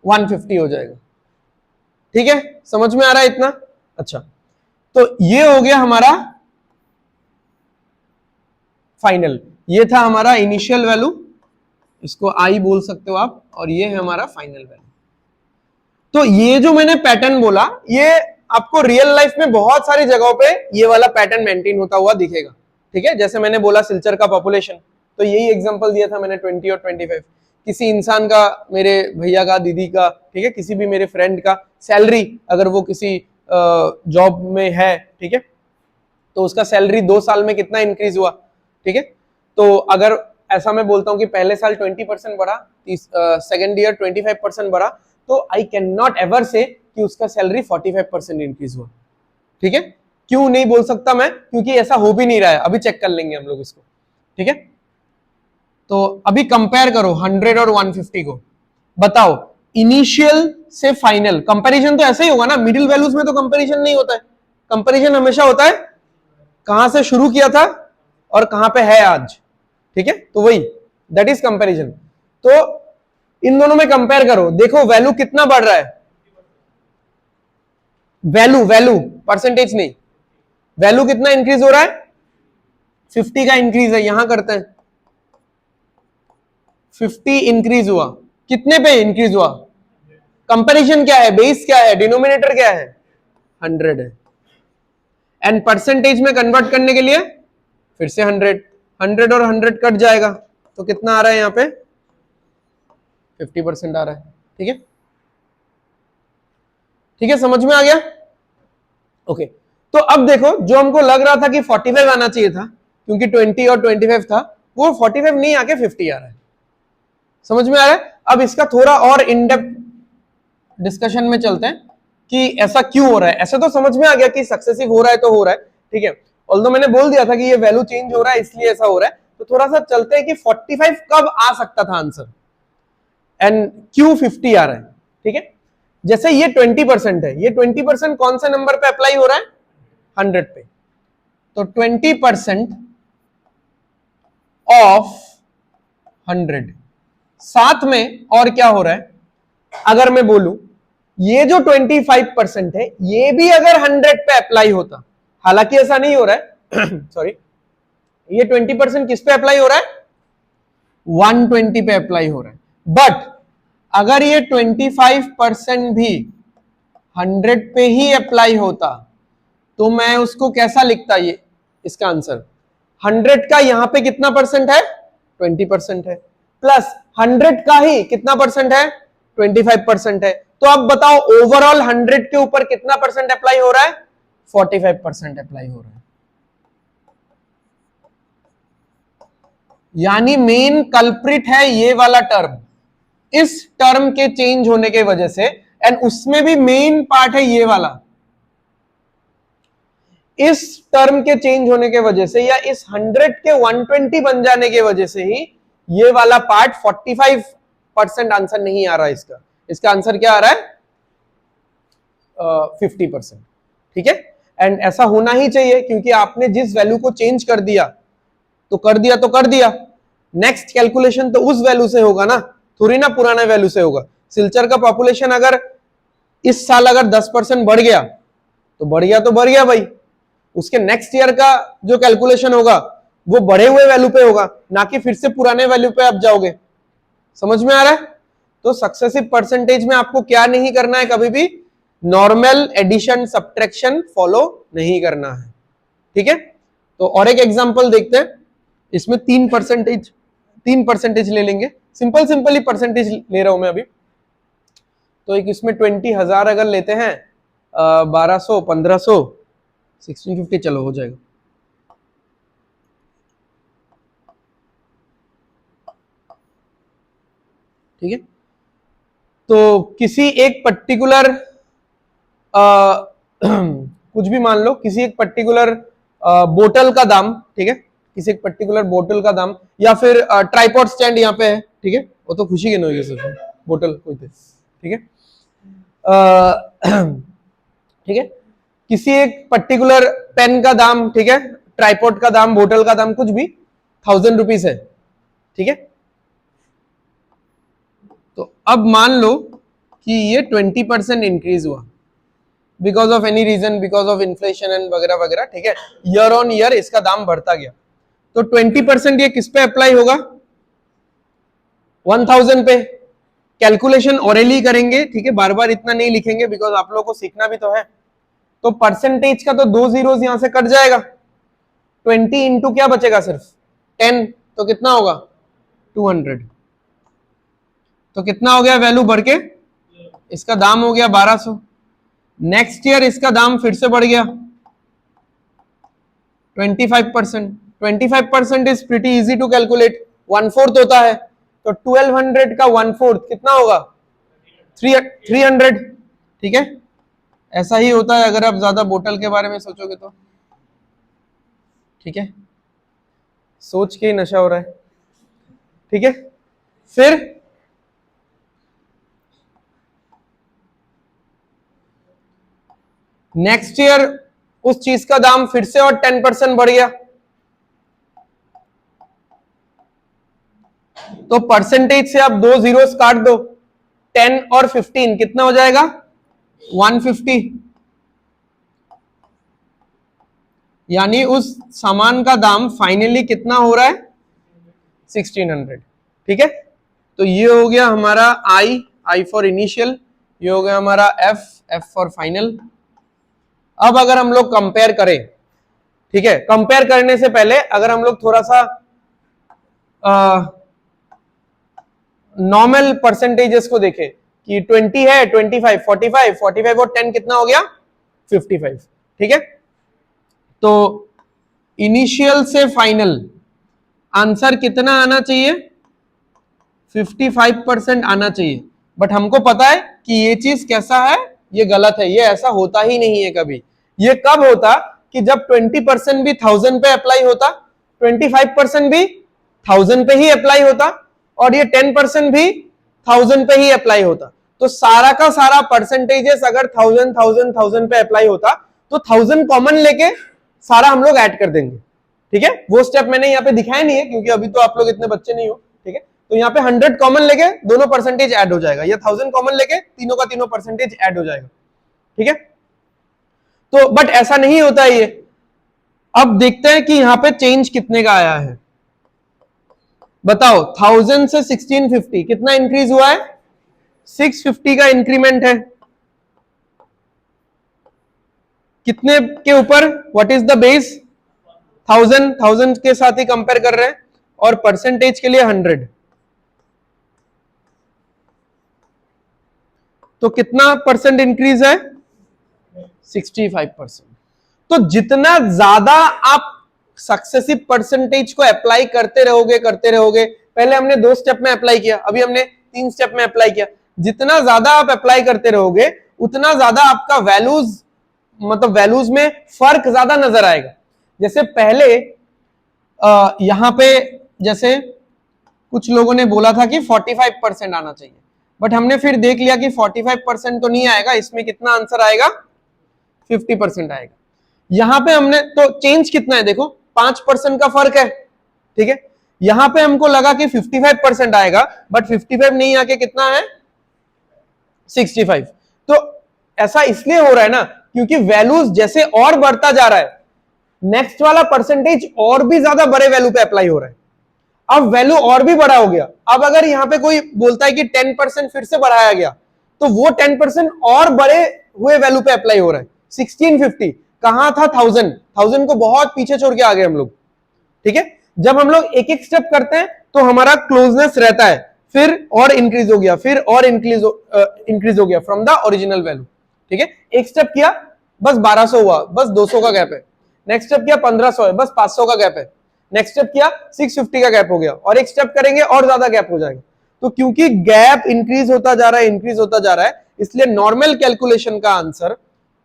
150 हो जाएगा, ठीक है। समझ में आ रहा है इतना? अच्छा, तो ये हो गया हमारा फाइनल। ये था हमारा इनिशियल वैल्यू, इसको आई बोल सकते हो आप, और ये है हमारा फाइनल वैल्यू। तो ये जो मैंने पैटर्न बोला, ये आपको रियल लाइफ में बहुत सारी जगहों पे ये वाला पैटर्न मेंटेन होता हुआ दिखेगा, ठीक है। जैसे मैंने बोला सिलचर का पॉपुलेशन, तो यही एग्जांपल दिया था मैंने 20 और 25। किसी इंसान का, मेरे भैया का, दीदी का, ठीक है, किसी भी मेरे फ्रेंड का सैलरी, अगर वो किसी जॉब में है, ठीक है, तो उसका सैलरी 2 साल में कितना इंक्रीज हुआ, ठीक है। तो अगर ऐसा मैं बोलता हूं कि पहले साल 20% बढ़ा, सेकेंड ईयर 25% बढ़ा, तो आई कैन नॉट एवर से कि उसका सैलरी 45% इंक्रीज हुआ, ठीक है। क्यों नहीं बोल सकता मैं? क्योंकि ऐसा हो भी नहीं रहा है, अभी चेक कर लेंगे हम लोग इसको, ठीक है। तो अभी कंपेयर करो 100 और 150 को, बताओ इनिशियल से फाइनल कंपैरिजन तो ऐसे ही होगा ना, मिडिल वैल्यूज में तो कंपैरिजन नहीं होता है, कंपैरिजन हमेशा होता है कहां से शुरू किया था और कहां पे है आज, ठीक है, तो वही दैट इज कंपैरिजन। तो इन दोनों में कंपेयर करो, देखो वैल्यू कितना बढ़ रहा है, वैल्यू वैल्यू परसेंटेज नहीं, वैल्यू कितना इंक्रीज हो रहा है, 50 का इंक्रीज है, यहां करते हैं 50 इंक्रीज हुआ, कितने पे इंक्रीज हुआ, कंपैरिजन क्या है, बेस क्या है, डिनोमिनेटर क्या है, 100 है, एंड परसेंटेज में कन्वर्ट करने के लिए फिर से 100, 100 और 100 कट जाएगा, तो कितना आ रहा है यहां पे, 50% आ रहा है, ठीक है, ठीक है, समझ में आ गया, ओके। तो अब देखो, जो हमको लग रहा था कि 45 आना चाहिए था, क्योंकि 20 और 25 था, वो 45 नहीं आके 50 आ रहा है, समझ में आ रहा है। अब इसका थोड़ा और इन डेप्थ डिस्कशन में चलते हैं कि ऐसा क्यों हो रहा है। ऐसा तो समझ में आ गया कि सक्सेसिव हो रहा है तो हो रहा है, ठीक है, ऑल्दो मैंने बोल दिया था कि ये वैल्यू चेंज हो रहा है इसलिए ऐसा हो रहा है। तो थोड़ा सा चलते हैं कि 45 कब आ सकता था आंसर, एंड क्यों 50 आ रहा है, ठीक है। जैसे ये 20% है, ये 20% कौन से नंबर पे अप्लाई हो रहा है, 100 पे, तो 20% ऑफ 100, साथ में और क्या हो रहा है, अगर मैं बोलूं ये जो 25% है ये भी अगर 100 पे अप्लाई होता, हालांकि ऐसा नहीं हो रहा है सॉरी, ये 20% किस पे अप्लाई हो रहा है, 120 पे अप्लाई हो रहा है, बट अगर ये 25% भी 100 पे ही अप्लाई होता तो मैं उसको कैसा लिखता, ये इसका आंसर 100 का यहां पे कितना परसेंट है, 20% है, प्लस 100 का ही कितना परसेंट है, 25% है। तो अब बताओ ओवरऑल 100 के ऊपर कितना परसेंट अप्लाई हो रहा है, 45% अप्लाई हो रहा है। यानी मेन कल्प्रिट है ये वाला टर्म, इस टर्म के चेंज होने के वजह से, एंड उसमें भी मेन पार्ट है ये वाला, इस टर्म के चेंज होने के वजह से या इस 100 के 120 बन जाने के वजह से ही ये वाला पार्ट 45% आंसर नहीं आ रहा है इसका, इसका आंसर क्या आ रहा है, 50%, ठीक है। एंड ऐसा होना ही चाहिए क्योंकि आपने जिस वैल्यू को चेंज कर दिया तो कर दिया तो कर दिया, नेक्स्ट कैलकुलेशन तो उस वैल्यू से होगा ना, थोड़ी ना पुराने वैल्यू से होगा। सिलचर का पॉपुलेशन अगर इस साल अगर 10% बढ़ गया तो बढ़ गया तो बढ़ गया भाई, उसके नेक्स्ट ईयर का जो कैलकुलेशन होगा वो बढ़े हुए वैल्यू पे होगा, ना कि फिर से पुराने वैल्यू पे आप जाओगे, समझ में आ रहा है। तो सक्सेसिव परसेंटेज में आपको क्या नहीं करना है, कभी भी नॉर्मल एडिशन सब्ट्रैक्शन फॉलो नहीं करना है, ठीक है। तो और एक एग्जांपल देखते हैं, इसमें 3% ले लेंगे, सिंपल सिंपल ही परसेंटेज ले रहा हूं मैं अभी। तो एक इसमें 20,000 अगर लेते हैं, 1200, 1500, 1650, चलो हो जाएगा, ठीक है। तो किसी एक पर्टिकुलर कुछ भी मान लो, किसी एक पर्टिकुलर बोतल का दाम, ठीक है, किसी एक पर्टिकुलर बोतल का दाम, या फिर ट्राइपॉड स्टैंड यहाँ पे है, ठीक है, वो तो खुशी के नोई सिर्फ बोतल कोई थे, ठीक है, ठीक है, किसी एक पर्टिकुलर पेन का दाम, ठीक है, ट्राइपॉड का दाम, बोतल का दाम, कुछ भी 1000 रुपीज है, ठीक है। तो अब मान लो कि ये 20% इंक्रीज हुआ because of any reason, because of inflation and वगैरह वगैरह, ठीक है, ईयर ऑन ईयर इसका दाम बढ़ता गया, तो 20% ये किस पे अप्लाई होगा, 1000 पे। कैलकुलेशन ओरली करेंगे, ठीक है, बार बार इतना नहीं लिखेंगे बिकॉज आप लोगों को सीखना भी तो है। तो परसेंटेज का तो 2 जीरोस यहां से कट जाएगा, 20 इंटू क्या बचेगा, सिर्फ 10, तो कितना होगा, 200, तो कितना हो गया वैल्यू बढ़ के, इसका दाम हो गया 1200। नेक्स्ट ईयर इसका दाम फिर से बढ़ गया 25%। 25% is pretty easy to calculate, 1/4 होता है, तो 1200 का 1/4 कितना होगा 300। ठीक है, ऐसा ही होता है अगर आप ज्यादा बोतल के बारे में सोचोगे तो। ठीक है, सोच के ही नशा हो रहा है। ठीक है, फिर नेक्स्ट ईयर उस चीज का दाम फिर से और 10% बढ़ गया, तो परसेंटेज से आप 2 जीरोस काट दो, 10 और 15 कितना हो जाएगा 150। यानी उस सामान का दाम फाइनली कितना हो रहा है 1600। ठीक है, तो ये हो गया हमारा आई फॉर इनिशियल, ये हो गया हमारा एफ फॉर फाइनल। अब अगर हम लोग कंपेयर करें, ठीक है, कंपेयर करने से पहले अगर हम लोग थोड़ा सा नॉर्मल परसेंटेजेस को देखें कि 20 है, 25, 45, 45 और 10 कितना हो गया 55। ठीक है, तो इनिशियल से फाइनल आंसर कितना आना चाहिए 55% आना चाहिए। बट हमको पता है कि ये चीज कैसा है, ये गलत है, ये ऐसा होता ही नहीं है कभी। ये कब होता कि जब 20% भी 1000 पे अप्लाई होता, 25% भी 1000 पे ही अप्लाई होता, और ये 10% भी 1000 पे ही अप्लाई होता। तो सारा का सारा परसेंटेजेस अगर 1000 पे अप्लाई होता तो 1000 कॉमन लेके सारा हम लोग ऐड कर देंगे। ठीक है, वो स्टेप मैंने यहाँ पे दिखाया नहीं है क्योंकि अभी तो आप लोग इतने बच्चे नहीं हो। ठीक है, तो यहाँ पे 100 कॉमन लेके दोनों परसेंटेज ऐड हो जाएगा, या 1000 कॉमन लेके तीनों का तीनों परसेंटेज ऐड हो जाएगा। ठीक है, तो बट ऐसा नहीं होता है ये। अब देखते हैं कि यहाँ पे चेंज कितने का आया है, बताओ 1000 से 1650 कितना इंक्रीज हुआ है 650 का इंक्रीमेंट है। कितने के ऊपर, व्हाट इज द बेस 1000 के साथ ही कंपेयर कर रहे हैं, और परसेंटेज के लिए 100, तो कितना परसेंट इंक्रीज है 65%। तो जितना ज्यादा आप सक्सेसिव परसेंटेज को अप्लाई करते रहोगे, पहले हमने 2 स्टेप में अप्लाई किया, अभी हमने 3 स्टेप में अप्लाई किया, जितना ज्यादा आप अप्लाई करते रहोगे उतना ज्यादा आपका वैल्यूज, मतलब वैल्यूज में फर्क ज्यादा नजर आएगा। जैसे पहले यहां पे जैसे कुछ लोगों ने बोला था कि 45% आना चाहिए, बट हमने फिर देख लिया कि 45% तो नहीं आएगा, इसमें कितना आंसर आएगा 50% आएगा। यहां पे हमने तो चेंज कितना है देखो 5% का फर्क है। ठीक है, यहां पे हमको लगा कि 55% आएगा, बट 55 नहीं आके कितना है 65। तो ऐसा इसलिए हो रहा है ना क्योंकि वैल्यूज जैसे और बढ़ता जा रहा है, नेक्स्ट वाला परसेंटेज और भी ज्यादा बड़े वैल्यू पे अप्लाई हो रहा है। अब वैल्यू और भी बड़ा हो गया। अब अगर यहां पे कोई बोलता है कि 10% फिर से बढ़ाया गया, तो वो 10% और बड़े हुए वैल्यू पे अप्लाई हो रहा है। 1650 कहां था 1000 को बहुत पीछे छोड़ के आ गए हम लोग। ठीक है, जब हम लोग एक एक स्टेप करते हैं तो हमारा क्लोजनेस रहता है, फिर और इंक्रीज हो गया, फिर और इंक्रीज हो गया फ्रॉम द ओरिजिनल वैल्यू। ठीक है, एक स्टेप किया बस 1200 हुआ, बस 200 का गैप है। नेक्स्ट स्टेप किया 1500 है, बस 500 का गैप है। नेक्स्ट स्टेप किया 650 का गैप हो गया, और एक स्टेप करेंगे और ज्यादा गैप हो जाएगा। तो क्योंकि गैप इंक्रीज होता जा रहा है, इंक्रीज होता जा रहा है, इसलिए नॉर्मल कैलकुलेशन का आंसर,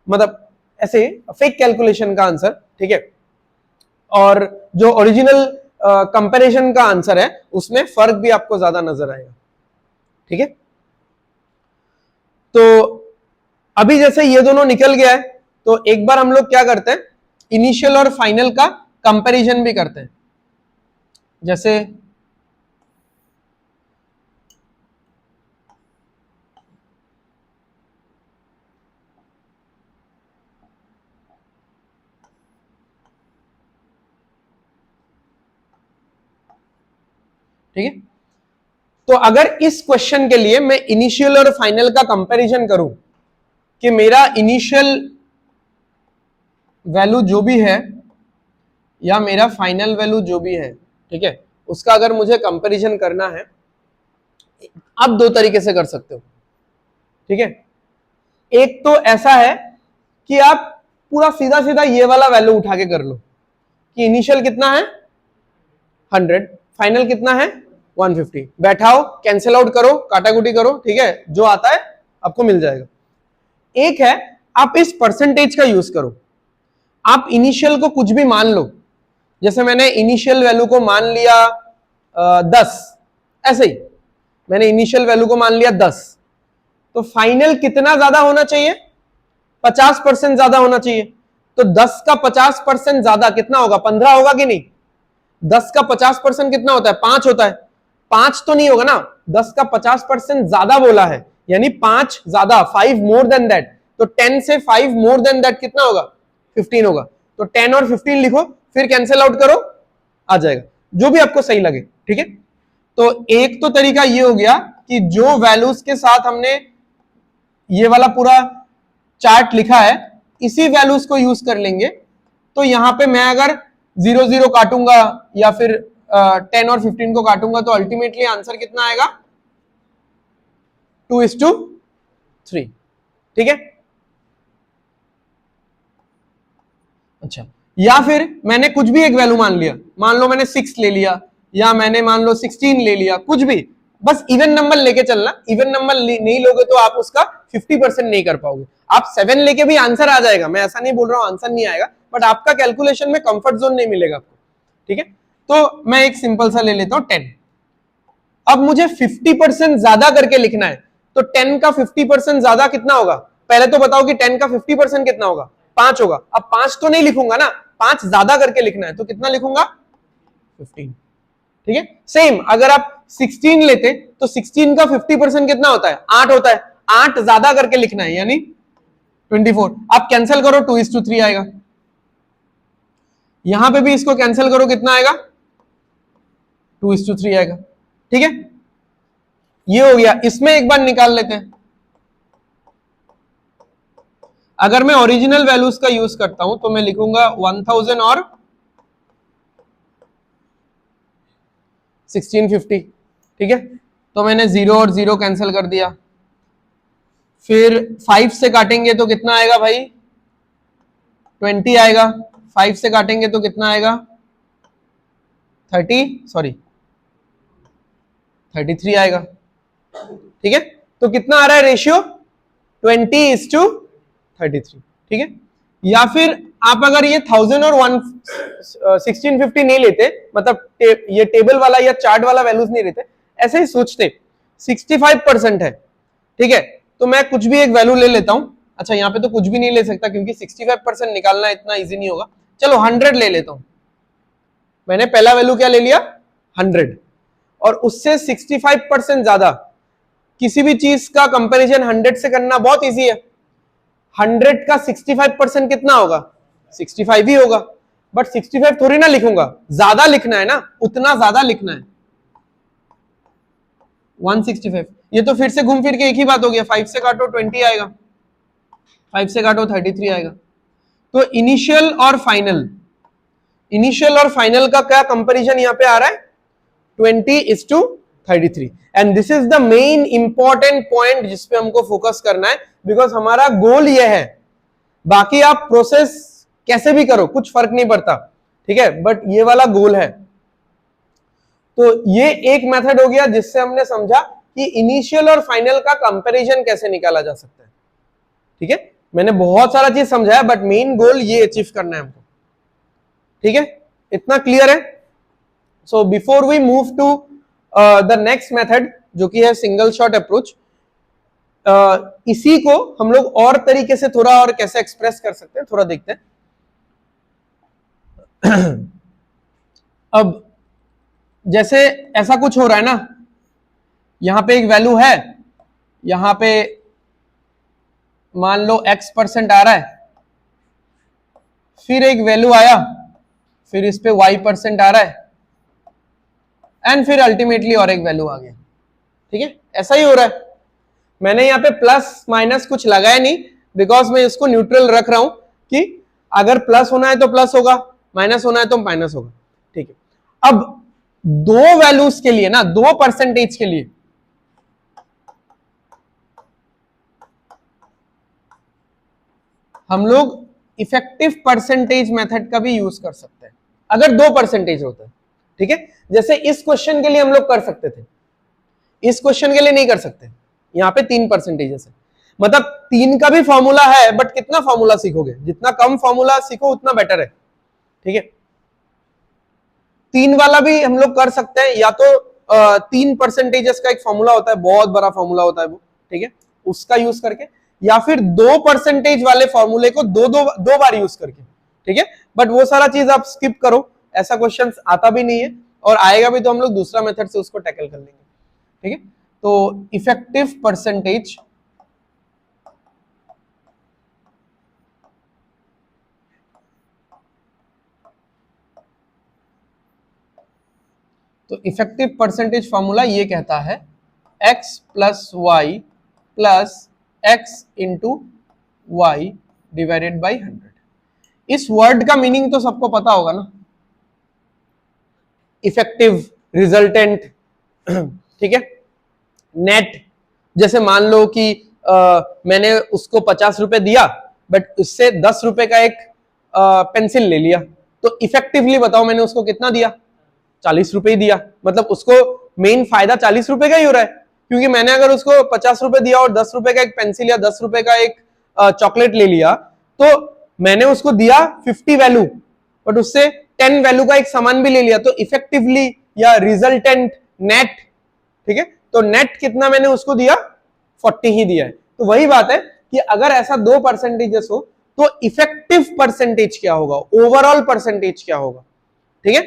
मतलब ऐसे फेक कैलकुलेशन का आंसर, ठीक है, और जो ओरिजिनल कंपैरिजन का आंसर है उसमें फर्क भी आपको ज्यादा नजर आएगा। ठीक है, तो अभी जैसे ये दोनों निकल गया है, तो एक बार हम लोग क्या करते हैं इनिशियल और फाइनल का कंपैरिजन भी करते हैं। जैसे ठीक है, तो अगर इस क्वेश्चन के लिए मैं इनिशियल और फाइनल का कंपैरिजन करूं कि मेरा इनिशियल वैल्यू जो भी है या मेरा फाइनल वैल्यू जो भी है, ठीक है, उसका अगर मुझे कंपैरिजन करना है, आप दो तरीके से कर सकते हो, ठीक है। एक तो ऐसा है कि आप पूरा सीधा सीधा ये वाला वैल्यू उठा के कर लो कि इनिशियल कितना है 100, फाइनल कितना है 150, बैठाओ, कैंसिल आउट करो, काटाकुटी करो, ठीक है, जो आता है आपको मिल जाएगा। एक है आप इस परसेंटेज का यूज करो, आप इनिशियल को कुछ भी मान लो, जैसे मैंने इनिशियल वैल्यू को मान लिया 10, ऐसे ही मैंने इनिशियल वैल्यू को मान लिया 10, तो फाइनल कितना ज्यादा होना चाहिए 50% ज्यादा होना चाहिए। तो 10 का 50% ज्यादा कितना होगा 15 होगा कि नहीं? 10 का 50% कितना होता है 5 होता है, 5 तो नहीं होगा ना, 10 का 50% ज्यादा बोला है, यानी 5 ज्यादा, 5 मोर देन दैट, तो 10 से 5 मोर देन दैट कितना होगा 15 होगा। तो 10 और 15 लिखो, फिर कैंसिल आउट करो, आ जाएगा, जो भी आपको सही लगे, ठीक है। तो एक तो तरीका ये हो गया कि जो वैल्यूज के साथ हमने ये वाला पूरा चार्ट लिखा है इसी वैल्यूज को यूज कर लेंगे। तो यहां पे मैं अगर 0 0 काटूंगा या फिर 10 और 15 को काटूंगा तो अल्टीमेटली आंसर कितना आएगा 2:3, ठीक है। अच्छा, या फिर मैंने कुछ भी एक वैल्यू मान लिया, मान लो मैंने 6 ले लिया या मैंने मान लो 16 ले लिया, कुछ भी, बस इवन नंबर लेके चलना। इवन नंबर नहीं लोगे तो आप उसका 50% नहीं कर पाओगे। आप 7 लेके भी आंसर आ जाएगा, मैं ऐसा नहीं बोल रहा हूं आंसर नहीं आएगा, बट आपका कैलकुलेशन में कंफर्ट जोन नहीं मिलेगा आपको, ठीक है। तो मैं एक सिंपल सा ले लेता हूं 10। अब मुझे 50% ज्यादा करके लिखना है, तो 10 का 50% ज्यादा कितना होगा, पहले तो बताओ कि 10 का 50% कितना होगा 5 होगा। अब 5 तो नहीं लिखूंगा ना, 5 ज्यादा करके लिखना है, तो कितना लिखूंगा 15, ठीक है। सेम अगर आप 16 लेते तो 16 का 50% कितना होता है 8 होता है, 8 ज्यादा करके लिखना है यानी 24। आप कैंसिल करो 2:3 आएगा, यहां पे भी इसको कैंसिल करो कितना आएगा 2:3 आएगा, ठीक है। ये हो गया, इसमें एक बार निकाल लेते हैं। अगर मैं ओरिजिनल वैल्यूज का यूज करता हूं तो मैं लिखूंगा 1000 और 1650, ठीक है। तो मैंने 0 और 0 कैंसिल कर दिया, फिर 5 से काटेंगे तो कितना आएगा भाई 20 आएगा, 5 से काटेंगे तो कितना आएगा 33 आएगा, ठीक है। तो कितना आ रहा है रेशियो 20:33, ठीक है। या फिर आप अगर ये 1000 और 1650 नहीं लेते, मतलब ये टेबल वाला या चार्ट वाला वैल्यूज नहीं लेते, ऐसे ही सोचते 65% है, ठीक है, तो मैं कुछ भी एक वैल्यू ले लेता हूं। अच्छा, यहाँ पे तो कुछ भी नहीं ले सकता क्योंकि 65% निकालना इतना इजी नहीं होगा। चलो 100 ले लेता हूं, मैंने पहला वैल्यू क्या ले लिया 100, और उससे 65% ज्यादा किसी भी चीज का कंपैरिजन 100 से करना बहुत इजी है। 100 का 65% कितना होगा 65 ही होगा, बट 65 थोड़ी ना लिखूंगा, ज्यादा लिखना है ना, उतना ज्यादा लिखना है 165। ये तो फिर से घूम फिर के एक ही बात हो गया, 5 से काटो 20 आएगा, 5 से काटो 33 आएगा। तो इनिशियल और फाइनल, इनिशियल और फाइनल का क्या कंपैरिजन यहां पे आ रहा है 20:33, and this is the main important point जिसपे हमको फोकस करना है, बिकॉज हमारा गोल ये है। बाकी आप प्रोसेस कैसे भी करो कुछ फर्क नहीं पड़ता, ठीक है, बट ये वाला गोल है। तो ये एक मेथड हो गया जिससे हमने समझा कि इनिशियल और फाइनल का कंपैरिजन कैसे निकाला जा सकता है, ठीक है। मैंने बहुत सारा चीज समझाया, बट मेन गोल ये अचीव करना है हमको, ठीक है, इतना क्लियर है। So before we move to the next method जो कि है सिंगल शॉट अप्रोच, इसी को हम लोग और तरीके से थोड़ा और कैसे एक्सप्रेस कर सकते हैं थोड़ा देखते हैं। अब जैसे ऐसा कुछ हो रहा है ना, यहां पे एक वैल्यू है, यहां पे मान लो x% आ रहा है, फिर एक वैल्यू आया, फिर इस पे y% आ रहा है, एंड फिर अल्टीमेटली और एक वैल्यू आ गया, ठीक है। ऐसा ही हो रहा है, मैंने यहाँ पे प्लस माइनस कुछ लगाया नहीं, बिकॉज मैं इसको न्यूट्रल रख रहा हूं कि अगर प्लस होना है तो प्लस होगा, माइनस होना है तो माइनस होगा, ठीक है। अब दो वैल्यूज के लिए ना, 2 परसेंटेज के लिए हम लोग इफेक्टिव परसेंटेज मेथड का भी यूज कर सकते हैं अगर 2% होता है, ठीक है। जैसे इस क्वेश्चन के लिए हम लोग कर सकते थे, इस क्वेश्चन के लिए नहीं कर सकते, यहाँ पे 3% है, मतलब 3 का भी फॉर्मूला है, बट कितना फॉर्मूला सीखोगे, जितना कम फॉर्मूला सीखो उतना बेटर है, ठीक है। 3 वाला भी हम लोग कर सकते हैं, या तो 3% का एक फॉर्मूला होता है, बहुत बड़ा फॉर्मूला होता है वो, ठीक है, उसका यूज करके, या फिर 2% वाले फॉर्मूले को दो बार यूज करके, ठीक है। बट वो सारा चीज आप स्किप करो, ऐसा क्वेश्चन आता भी नहीं है, और आएगा भी तो हम लोग दूसरा मेथड से उसको टैकल कर लेंगे, ठीक है। तो इफेक्टिव परसेंटेज फॉर्मूला ये कहता है x plus y plus x into y divided by 100। इस वर्ड का मीनिंग तो सबको पता होगा ना, इफेक्टिव, रिजल्टेंट, ठीक है। नेट, जैसे मान लो कि मैंने उसको 50 रुपए दिया, बट उससे 10 रुपए का एक पेंसिल ले लिया, तो इफेक्टिवली बताओ मैंने उसको कितना दिया, 40 रुपए ही दिया, मतलब उसको मेन फायदा 40 रुपए का ही हो रहा है, क्योंकि मैंने अगर उसको 50 रुपए दिया और 10 रुपए का एक पेंसिल या 10 रुपए का एक चॉकलेट ले लिया, तो मैंने उसको दिया 50 वैल्यू, बट उससे 10 वैल्यू का एक सामान भी ले लिया, तो इफेक्टिवली या रिजल्टेंट नेट, ठीक है, तो नेट कितना मैंने उसको दिया, 40 ही दिया है। तो वही बात है कि अगर ऐसा 2% हो तो इफेक्टिव परसेंटेज क्या होगा, ओवरऑल परसेंटेज क्या होगा, ठीक है।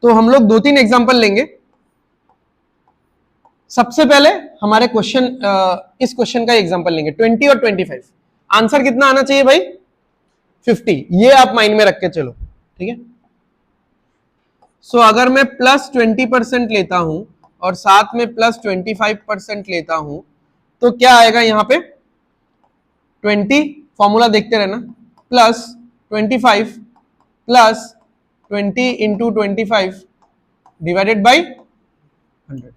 तो हम लोग 2-3 एग्जांपल लेंगे। सबसे पहले हमारे क्वेश्चन, इस क्वेश्चन का एग्जांपल लेंगे 20 और 25। आंसर कितना आना चाहिए भाई, 50, ये आप माइंड में रख के चलो, ठीक है। सो अगर मैं +20% लेता हूं और साथ में +25% लेता हूं, तो क्या आएगा यहाँ पे, 20 फॉर्मूला देखते रहना, +25 +20 इंटू 25 डिवाइडेड बाई 100।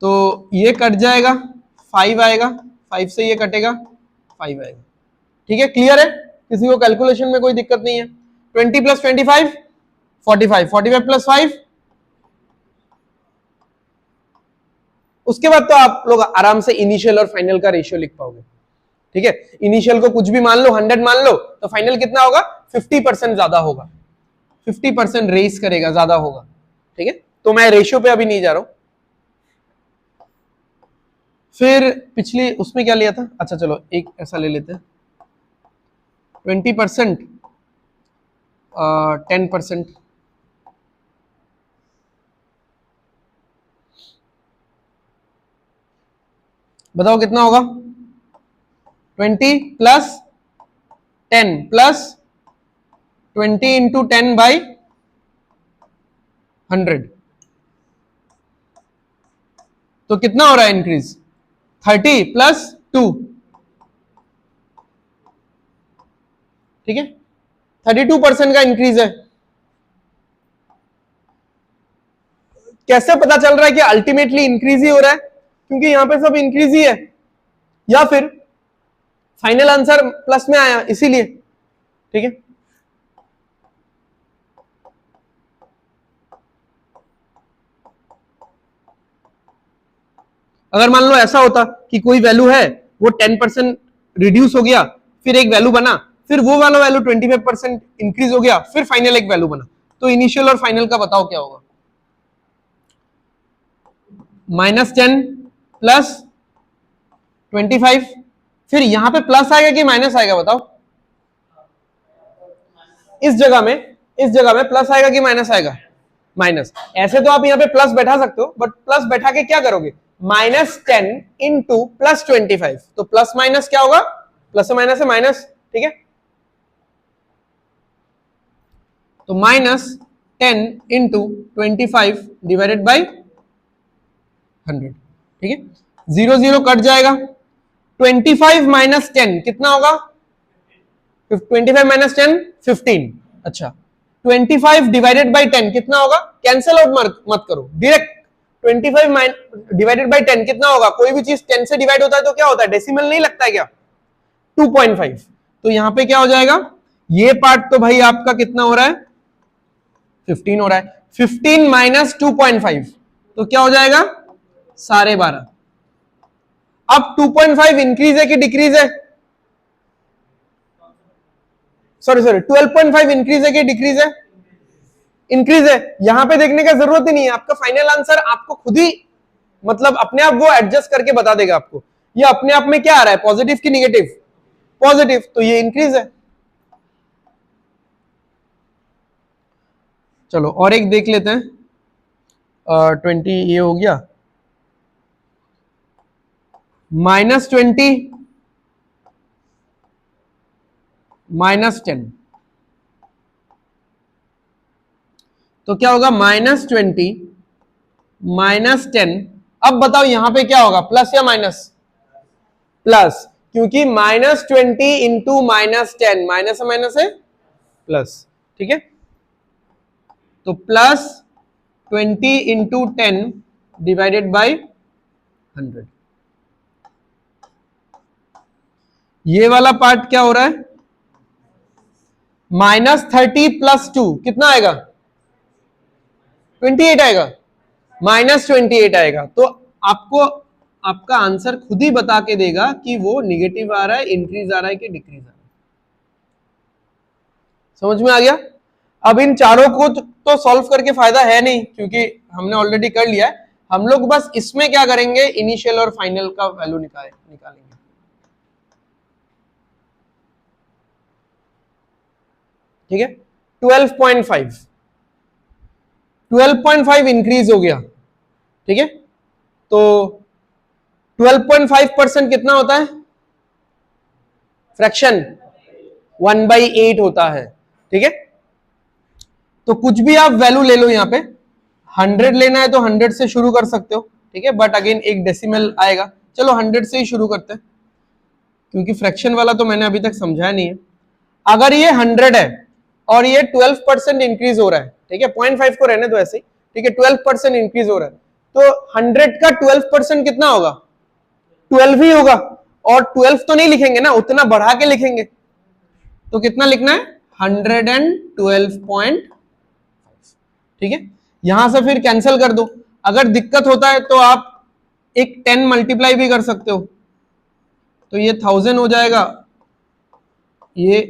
तो ये कट जाएगा, 5 आएगा, 5 से ये कटेगा, 5 आएगा, ठीक है। क्लियर है, किसी को कैलकुलेशन में कोई दिक्कत नहीं है। 20 + 25 45, 45 + 5, उसके बाद तो आप लोग आराम से इनिशियल और फाइनल का रेशियो लिख पाओगे, ठीक है। इनिशियल को कुछ भी मान लो, 100 मान लो, तो फाइनल कितना होगा, 50% ज्यादा होगा, 50% रेस करेगा, ज्यादा होगा, ठीक है। तो मैं रेशियो पे अभी नहीं जा रहा हूं। फिर पिछली उसमें क्या लिया था, अच्छा चलो एक ऐसा ले लेते हैं, 20%, 10%, बताओ कितना होगा, 20 + 10 + 20 इंटू 10 बाई 100, तो कितना हो रहा है इंक्रीज, 30 + 2, ठीक है, 32% का इंक्रीज है। कैसे पता चल रहा है कि अल्टीमेटली इंक्रीज ही हो रहा है, क्योंकि यहां पे सब इंक्रीज ही है, या फिर फाइनल आंसर प्लस में आया इसीलिए, ठीक है। अगर मान लो ऐसा होता कि कोई वैल्यू है वो 10% रिड्यूस हो गया, फिर एक वैल्यू बना, फिर वो वाला वैल्यू 25% इंक्रीज हो गया, फिर फाइनल एक वैल्यू बना, तो इनिशियल और फाइनल का बताओ क्या होगा, -10 + 25, फिर यहां पे प्लस आएगा कि माइनस आएगा बताओ, इस जगह में प्लस आएगा कि माइनस आएगा, माइनस। ऐसे तो आप यहाँ पे प्लस बैठा सकते हो, बट प्लस बैठा के क्या करोगे, -10 इंटू +25, तो प्लस माइनस क्या होगा, प्लस से माइनस है माइनस, ठीक है। तो -10 इंटू 25 डिवाइडेड बाई 100, ठीक है। 0 0 कट जाएगा, 25 - 10 कितना होगा, 25 - 10 15, अच्छा 25 डिवाइडेड बाई 10 कितना होगा, कैंसिल आउट मत करो, डायरेक्ट 25 डिवाइडेड बाई 10 कितना होगा, कोई भी चीज 10 से डिवाइड होता है तो क्या होता है, डेसिमल नहीं लगता है क्या, 2.5। तो यहां पे क्या हो जाएगा, ये पार्ट तो भाई आपका कितना हो रहा है, 15 हो रहा है। 15 माइनस 2.5 तो क्या हो जाएगा, 12.5। अब 2.5 इंक्रीज है कि डिक्रीज है, सॉरी 12.5 इंक्रीज है कि डिक्रीज है, इंक्रीज है। यहां पे देखने का जरूरत ही नहीं है, आपका फाइनल आंसर आपको खुद ही मतलब अपने आप वो एडजस्ट करके बता देगा आपको ये अपने आप में क्या आ रहा है, पॉजिटिव की निगेटिव, पॉजिटिव, तो ये इंक्रीज है। चलो और एक देख लेते हैं, 20 ये हो गया, -20 -10 तो क्या होगा, -20 -10। अब बताओ यहां पे क्या होगा, प्लस या माइनस, प्लस, क्योंकि -20 इंटू -10, माइनस है माइनस है प्लस, ठीक है। तो +20 इंटू 10 डिवाइडेड बाई 100। ये वाला पार्ट क्या हो रहा है, -30 + 2 कितना आएगा, 28 आएगा, -28 आएगा। तो आपको आपका आंसर खुद ही बता के देगा कि वो निगेटिव आ रहा है, इंक्रीज आ रहा है कि डिक्रीज आ रहा है। समझ में आ गया। अब इन चारों को तो सॉल्व करके फायदा है नहीं, क्योंकि हमने ऑलरेडी कर लिया है। हम लोग बस इसमें क्या करेंगे, इनिशियल और फाइनल का वैल्यू निकालेंगे। ठीक है, 12.5 इंक्रीज हो गया, ठीक है। तो 12.5% कितना होता है, फ्रैक्शन 1/8 होता है, ठीक है। तो कुछ भी आप वैल्यू ले लो, यहां पे 100 लेना है तो 100 से शुरू कर सकते हो, ठीक है, बट अगेन एक डेसिमल आएगा। चलो 100 से ही शुरू करते हैं, क्योंकि फ्रैक्शन वाला तो मैंने अभी तक समझाया नहीं है। अगर ये 100 है और ये 12% इंक्रीज हो रहा है, ठीक है, 0.5 को रहने दो ऐसे ही, ठीक है, 12% इंक्रीज हो रहा है, तो 100 का 12% कितना होगा, 12 ही होगा। और 12 तो नहीं लिखेंगे ना, उतना बढ़ा के लिखेंगे, तो कितना लिखना है, 112. ठीक है, यहां से फिर कैंसिल कर दो। अगर दिक्कत होता है तो आप एक 10 मल्टीप्लाई भी कर सकते हो, तो ये 1000 हो जाएगा, ये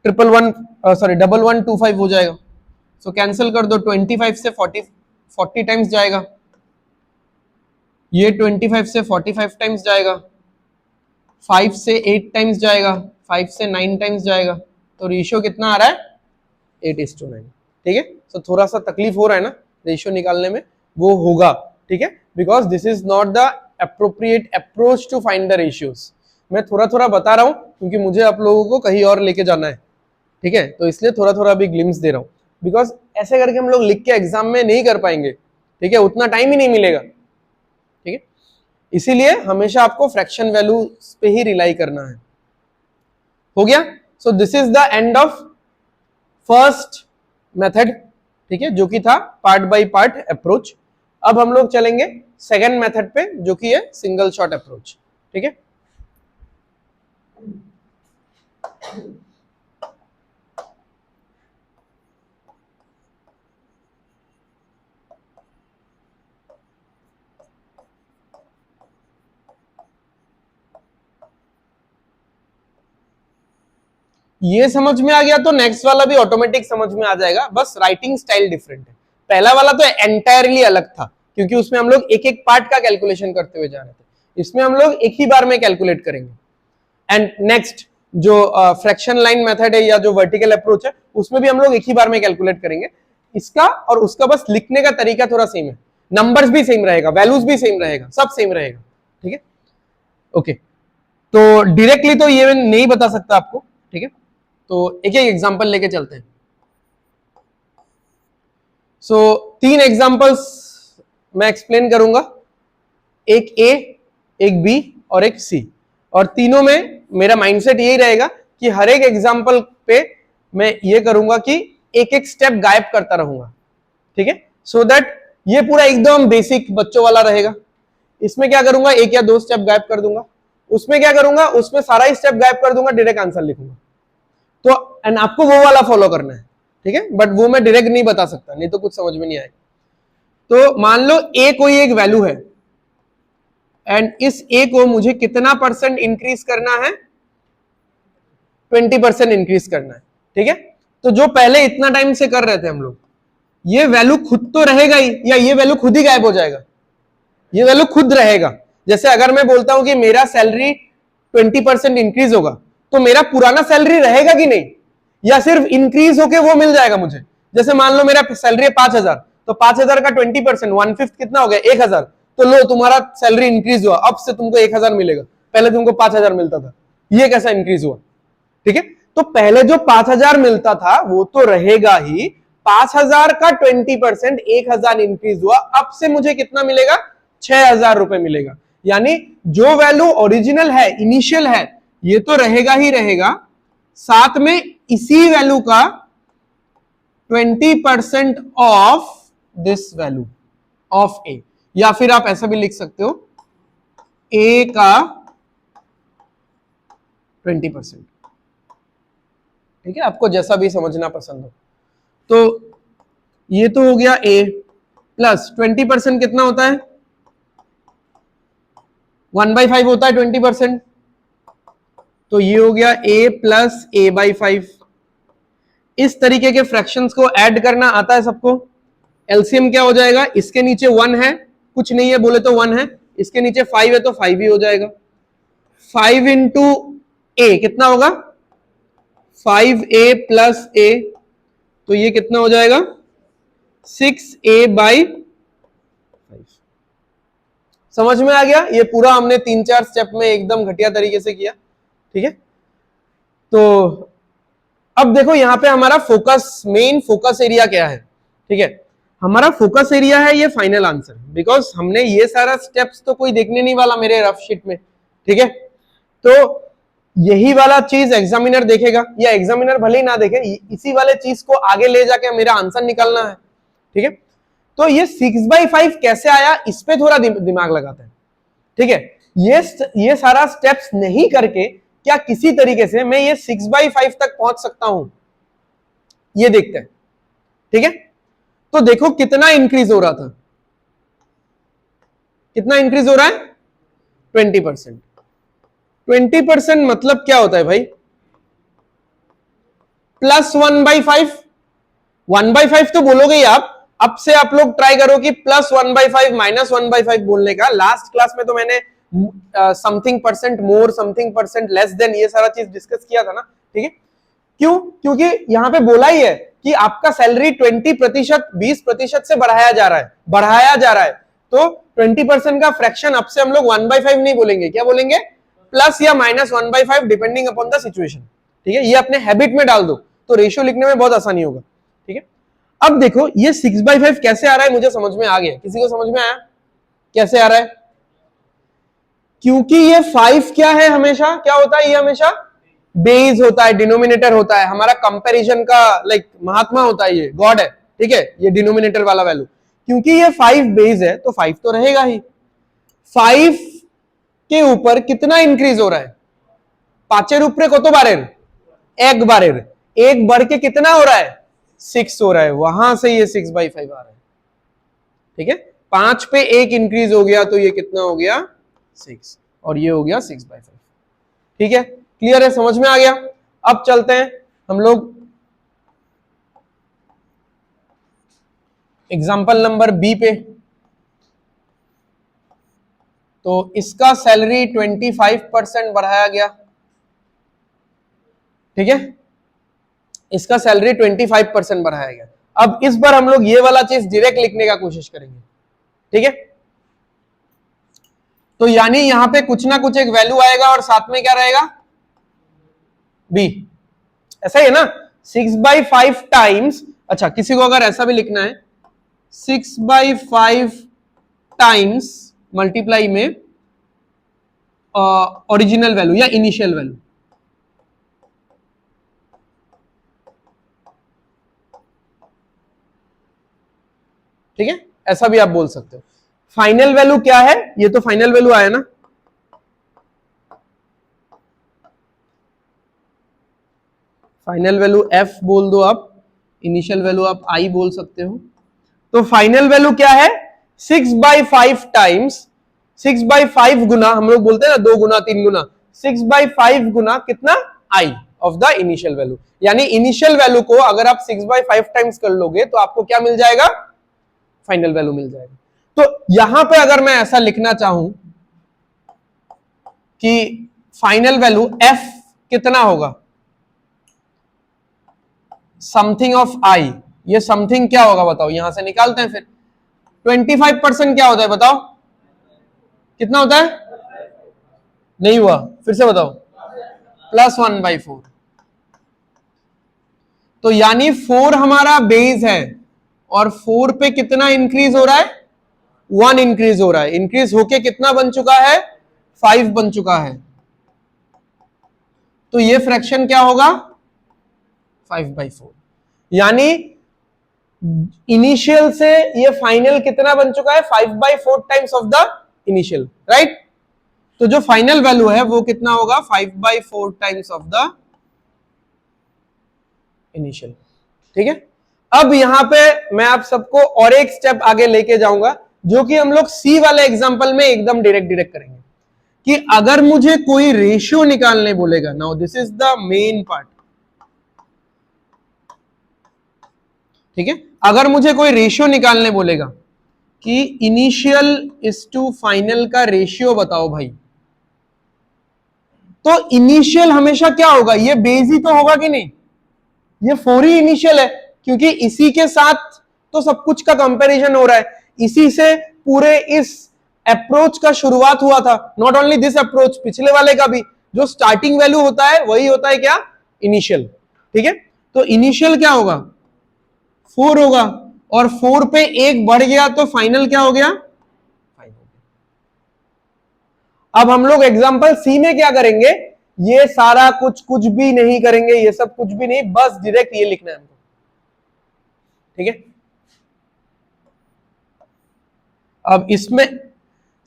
1125 हो जाएगा। सो कैंसिल कर दो, 25 से 40 टाइम्स जाएगा, ये 25 से 45 टाइम्स जाएगा, 5 से 8 टाइम्स जाएगा, 5 से 9 टाइम्स जाएगा। तो रेशियो कितना आ रहा है, 8:9। ठीक है, तो थोड़ा सा तकलीफ हो रहा है ना रेशियो निकालने में, वो होगा, ठीक है, because this is not the appropriate approach to find the ratios. मैं थोड़ा थोड़ा बता रहा हूं क्योंकि मुझे आप लोगों को कहीं और लेके जाना है, ठीक है, तो इसलिए थोड़ा थोड़ा भी ग्लिम्स दे रहा हूं, बिकॉज ऐसे करके हम लोग लिख के एग्जाम में नहीं कर पाएंगे, ठीक है, उतना टाइम ही नहीं मिलेगा, ठीक है। इसीलिए हमेशा आपको फ्रैक्शन वैल्यू पे ही रिलाई करना है। हो गया, so this is the end of first method, ठीक है, जो कि था पार्ट बाय पार्ट अप्रोच। अब हम लोग चलेंगे सेकंड मेथड पे, जो कि है सिंगल शॉट अप्रोच, ठीक है। ये समझ में आ गया तो नेक्स्ट वाला भी ऑटोमेटिक समझ में आ जाएगा, बस राइटिंग स्टाइल डिफरेंट है। पहला वाला तो एंटायरली अलग था, क्योंकि उसमें हम लोग एक एक पार्ट का कैलकुलेशन करते हुए जा रहे थे, इसमें हम लोग एक ही बार में कैलकुलेट करेंगे। एंड नेक्स्ट जो फ्रैक्शन लाइन मेथड है या जो वर्टिकल अप्रोच है, उसमें भी हम लोग एक ही बार में कैलकुलेट करेंगे। इसका और उसका बस लिखने का तरीका थोड़ा सेम है, नंबर्स भी सेम रहेगा, वैल्यूज भी सेम रहेगा, सब सेम रहेगा, ठीक है। ओके, तो डायरेक्टली तो ये नहीं बता सकता आपको, ठीक है, तो एक एक एग्जांपल लेके चलते हैं। सो 3 एग्जांपल्स मैं एक्सप्लेन करूंगा, एक ए, एक बी और एक सी, और तीनों में मेरा माइंडसेट यही रहेगा कि हर एक एग्जांपल पे मैं ये करूंगा कि एक एक स्टेप गायब करता रहूंगा, ठीक है, सो दैट ये पूरा एकदम बेसिक बच्चों वाला रहेगा। इसमें क्या करूंगा, एक या दो स्टेप गायब कर दूंगा, उसमें क्या करूंगा, उसमें सारा ही स्टेप गायब कर दूंगा, डायरेक्ट आंसर लिखूंगा। तो एंड आपको वो वाला फॉलो करना है, ठीक है, बट वो मैं डायरेक्ट नहीं बता सकता, नहीं तो कुछ समझ में नहीं आएगा। तो मान लो ए कोई एक वैल्यू है एंड इस ए को मुझे कितना % इंक्रीज करना है, 20% इंक्रीज करना है, ठीक है। तो जो पहले इतना टाइम से कर रहे थे हम लोग, ये वैल्यू खुद तो रहेगा ही या ये वैल्यू खुद ही गायब हो जाएगा? ये वैल्यू खुद रहेगा। जैसे अगर मैं बोलता हूं कि मेरा सैलरी 20% इंक्रीज होगा, तो मेरा पुराना सैलरी रहेगा कि नहीं, या सिर्फ इंक्रीज होके वो मिल जाएगा मुझे? जैसे मान लो मेरा सैलरी है 5,000, तो 5,000 का 20% 1/5 कितना हो गया, 1,000। तो लो तुम्हारा सैलरी इंक्रीज हुआ, अब से तुमको 1,000 मिलेगा, पहले तुमको 5,000 मिलता था। ये कैसा इंक्रीज हुआ? ठीक है, तो पहले जो 5,000 मिलता था वो तो रहेगा ही, 5,000 का 20% 1,000 इंक्रीज हुआ, अब से मुझे कितना मिलेगा, 6,000 रुपए मिलेगा। यानी जो वैल्यू ओरिजिनल है, इनिशियल है, ये तो रहेगा ही रहेगा, साथ में इसी वैल्यू का 20% ऑफ दिस वैल्यू ऑफ ए, या फिर आप ऐसा भी लिख सकते हो ए का 20%, ठीक है, आपको जैसा भी समझना पसंद हो। तो ये तो हो गया ए प्लस 20% कितना होता है, 1/5 होता है 20%, तो ये हो गया a प्लस a/5। इस तरीके के फ्रैक्शंस को ऐड करना आता है सबको? एलसीएम क्या हो जाएगा, इसके नीचे 1 है, कुछ नहीं है बोले तो 1 है, इसके नीचे 5 है तो 5 ही हो जाएगा। 5 इंटू ए कितना होगा, 5a प्लस a, तो ये कितना हो जाएगा, 6a/5। समझ में आ गया? ये पूरा हमने 3-4 स्टेप में एकदम घटिया तरीके से किया, ठीक है। तो अब देखो यहां पे हमारा फोकस, मेन फोकस एरिया क्या है, ठीक है, हमारा फोकस एरिया है ये फाइनल आंसर, बिकॉज हमने ये सारा स्टेप्स तो कोई देखने नहीं वाला मेरे रफ शीट में, ठीक है। तो यही वाला चीज एग्जामिनर देखेगा, या एग्जामिनर भले ही ना देखे, इसी वाले चीज को आगे ले जाके मेरा आंसर निकालना है, ठीक है। तो ये 6/5 कैसे आया, इस पे थोड़ा दिमाग लगाते हैं, ठीक है। ये सारा स्टेप्स नहीं करके क्या किसी तरीके से मैं ये 6/5 तक पहुंच सकता हूं, ये देखते हैं, ठीक है। तो देखो कितना इंक्रीज हो रहा था, कितना इंक्रीज हो रहा है, 20%। 20% मतलब क्या होता है भाई, प्लस 1/5। 1/5 तो बोलोगे ही आप, अब से आप लोग ट्राई करो कि प्लस 1/5 माइनस 1/5 बोलने का। लास्ट क्लास में तो मैंने समथिंग % मोर, समथिंग % लेस देन, ये सारा चीज डिस्कस किया था ना, ठीक है। क्यों? क्योंकि यहां पे बोला ही है कि आपका सैलरी 20%, 20% से बढ़ाया जा रहा है, तो 20% का फ्रैक्शन अब से हम लोग 1/5 नहीं बोलेंगे, क्या बोलेंगे, प्लस या minus 1/5 depending upon the situation, ठीक है। ये अपने हैबिट में डाल दो तो रेशियो लिखने में बहुत आसानी होगा, ठीक है। अब देखो ये 6/5 कैसे आ रहा है, मुझे समझ में आ गया, किसी को समझ में आया कैसे आ रहा है? क्योंकि ये 5 क्या है, हमेशा क्या होता है, ये हमेशा बेस होता है, डिनोमिनेटर होता है, हमारा कंपैरिजन का लाइक महात्मा होता है, ये गॉड है, ठीक है, ये डिनोमिनेटर वाला वैल्यू। क्योंकि ये 5 बेस है तो 5 तो रहेगा ही। 5 के ऊपर कितना इंक्रीज हो रहा है, 5 ऊपर कत बारेर, एक बारेर, एक बढ़ के कितना हो रहा है, 6 हो रहा है, वहां से ये 6/5 आ रहा है, ठीक है। 5 पे 1 इंक्रीज हो गया तो ये कितना हो गया, 6, और ये हो गया 6/5, ठीक है। क्लियर है, समझ में आ गया? अब चलते हैं हम लोग एग्जाम्पल नंबर बी पे। तो इसका सैलरी 25% बढ़ाया गया, ठीक है, इसका सैलरी 25% बढ़ाया गया। अब इस बार हम लोग ये वाला चीज डायरेक्ट लिखने का कोशिश करेंगे, ठीक है। तो यानी यहां पे कुछ ना कुछ एक वैल्यू आएगा और साथ में क्या रहेगा, बी, ऐसा ही है ना। 6/5 टाइम्स, अच्छा किसी को अगर ऐसा भी लिखना है, 6/5 टाइम्स मल्टीप्लाई में ओरिजिनल वैल्यू या इनिशियल वैल्यू, ठीक है, ऐसा भी आप बोल सकते हो। फाइनल वैल्यू क्या है, ये तो फाइनल वैल्यू आया ना, फाइनल वैल्यू f बोल दो आप, इनिशियल वैल्यू आप i बोल सकते हो। तो फाइनल वैल्यू क्या है? 6/5 टाइम्स 6/5 गुना, हम लोग बोलते हैं ना 2 गुना 3 गुना, 6/5 गुना कितना? i of the initial value. यानी इनिशियल वैल्यू को अगर आप 6/5 टाइम्स कर लोगे तो आपको क्या मिल जाएगा? फाइनल वैल्यू मिल जाएगा। तो यहां पे अगर मैं ऐसा लिखना चाहूं कि फाइनल वैल्यू f कितना होगा? समथिंग ऑफ i, ये समथिंग क्या होगा बताओ, यहां से निकालते हैं फिर। 25% क्या होता है बताओ, कितना होता है? नहीं हुआ, फिर से बताओ। +1/4। तो यानी 4 हमारा बेस है और 4 पे कितना इंक्रीज हो रहा है? 1 इंक्रीज हो रहा है। इंक्रीज होके कितना बन चुका है? 5 बन चुका है। तो ये फ्रैक्शन क्या होगा? 5/4। यानी इनिशियल से ये फाइनल कितना बन चुका है? 5/4 times of the initial, right? तो जो फाइनल वैल्यू है वो कितना होगा? 5/4 टाइम्स ऑफ द इनिशियल। ठीक है, अब यहां पे मैं आप सबको और एक स्टेप आगे लेके जाऊंगा, जो कि हम लोग सी वाले एग्जांपल में एकदम डायरेक्ट करेंगे कि अगर मुझे कोई रेशियो निकालने बोलेगा, now this is the main part. ठीक है, अगर मुझे कोई रेशियो निकालने बोलेगा कि इनिशियल इज टू फाइनल का रेशियो बताओ भाई, तो इनिशियल हमेशा क्या होगा? ये बेस ही तो होगा कि नहीं? ये 4 ही इनिशियल है, क्योंकि इसी के साथ तो सब कुछ का कंपैरिजन हो रहा है, इसी से पूरे इस अप्रोच का शुरुआत हुआ था। नॉट ओनली दिस अप्रोच, पिछले वाले का भी जो स्टार्टिंग वैल्यू होता है वही होता है क्या? इनिशियल। ठीक है, तो इनिशियल क्या होगा? 4 होगा, और 4 पे 1 बढ़ गया तो फाइनल क्या हो गया? 5 हो गया। अब हम लोग एग्जांपल सी में क्या करेंगे? ये सारा कुछ भी नहीं करेंगे, ये सब कुछ भी नहीं, बस डायरेक्ट ये लिखना है हमको। ठीक है, अब इसमें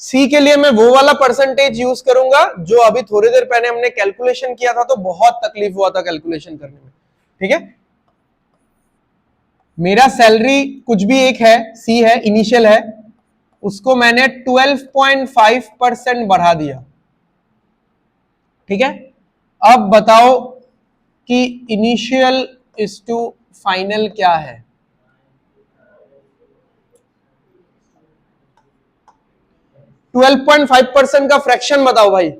सी के लिए मैं वो वाला परसेंटेज यूज करूंगा जो अभी थोड़ी देर पहले हमने कैलकुलेशन किया था, तो बहुत तकलीफ हुआ था कैलकुलेशन करने में। ठीक है, मेरा सैलरी कुछ भी एक है, सी है, इनिशियल है, उसको मैंने 12.5% बढ़ा दिया। ठीक है, अब बताओ कि इनिशियल इज टू फाइनल क्या है? 12.5% का फ्रैक्शन बताओ भाई।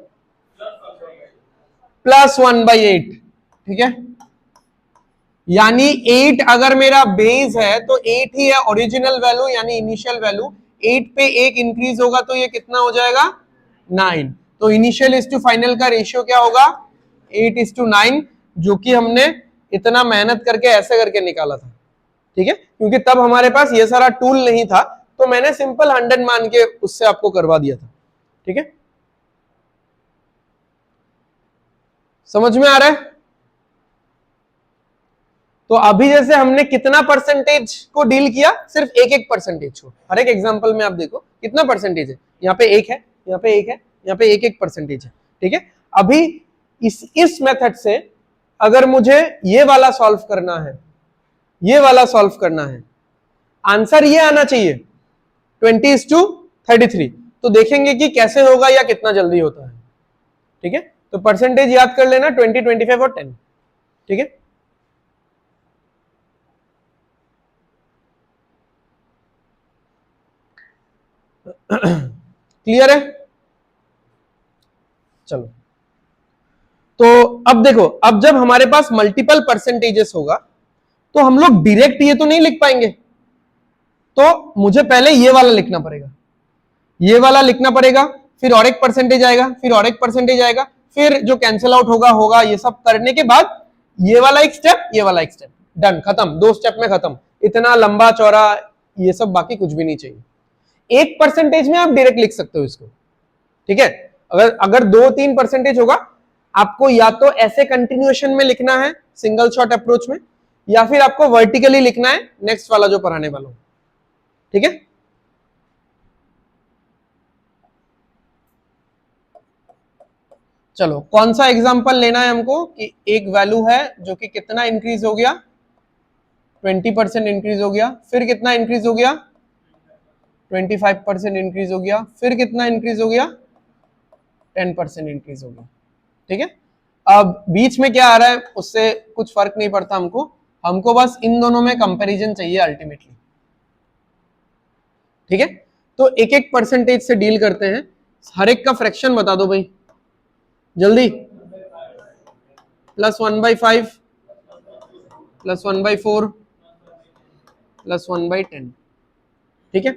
+1/8। ठीक है, यानी 8 अगर मेरा बेस है तो 8 ही है ओरिजिनल वैल्यू, यानी इनिशियल वैल्यू। 8 पे 1 इंक्रीज होगा तो ये कितना हो जाएगा? 9। तो इनिशियल इज टू फाइनल का रेशियो क्या होगा? 8:9, जो कि हमने इतना मेहनत करके ऐसे करके निकाला था। ठीक है, क्योंकि तब हमारे पास ये सारा टूल नहीं था, तो मैंने सिंपल 100 मान के उससे आपको करवा दिया था। ठीक है, समझ में आ रहा है? तो अभी जैसे हमने कितना परसेंटेज को डील किया? सिर्फ एक परसेंटेज को। हर एक एग्जांपल में आप देखो कितना परसेंटेज है, यहाँ पे 1 है, यहाँ पे 1 है, यहाँ पे एक परसेंटेज है। ठीक है, अभी इस मेथड से अगर मुझे ये वाला सॉल्व करना है, ये वाला सॉल्व करना है, आंसर ये आना चाहिए 20:33। तो देखेंगे कि कैसे होगा या कितना जल्दी होता है। ठीक है, तो परसेंटेज याद कर लेना 20, 25 और 10। ठीक है, क्लियर है? चलो, तो अब देखो, अब जब हमारे पास मल्टीपल परसेंटेजेस होगा तो हम लोग डायरेक्ट ये तो नहीं लिख पाएंगे, तो मुझे पहले ये वाला लिखना पड़ेगा, ये वाला लिखना पड़ेगा, फिर और एक परसेंटेज आएगा, फिर और एक परसेंटेज आएगा, फिर जो कैंसिल आउट होगा होगा, ये सब करने के बाद ये वाला एक स्टेप, ये वाला एक स्टेप, डन, खत्म, 2 स्टेप में खत्म। इतना लंबा चौड़ा ये सब बाकी कुछ भी नहीं चाहिए। 1 परसेंटेज में आप डायरेक्ट लिख सकते हो इसको। ठीक है, अगर अगर 2-3 परसेंटेज होगा, आपको या तो ऐसे कंटिन्यूएशन में लिखना है सिंगल शॉट अप्रोच में, या फिर आपको वर्टिकली लिखना है नेक्स्ट वाला जो पढ़ाने वाला हूं। ठीक है, चलो कौन सा एग्जांपल लेना है हमको कि एक वैल्यू है जो कि कितना इंक्रीज हो गया, 20% इंक्रीज हो गया, फिर कितना इंक्रीज हो गया, 25% इंक्रीज हो गया, फिर कितना इंक्रीज हो गया, 10% इंक्रीज हो गया। ठीक है, अब बीच में क्या आ रहा है उससे कुछ फर्क नहीं पड़ता हमको, हमको बस इन दोनों में कंपैरिजन चाहिए अल्टीमेटली। ठीक है, तो एक एक परसेंटेज से डील करते हैं। हर एक का फ्रैक्शन बता दो भाई जल्दी। +1/5, +1/4, +1/10। ठीक है,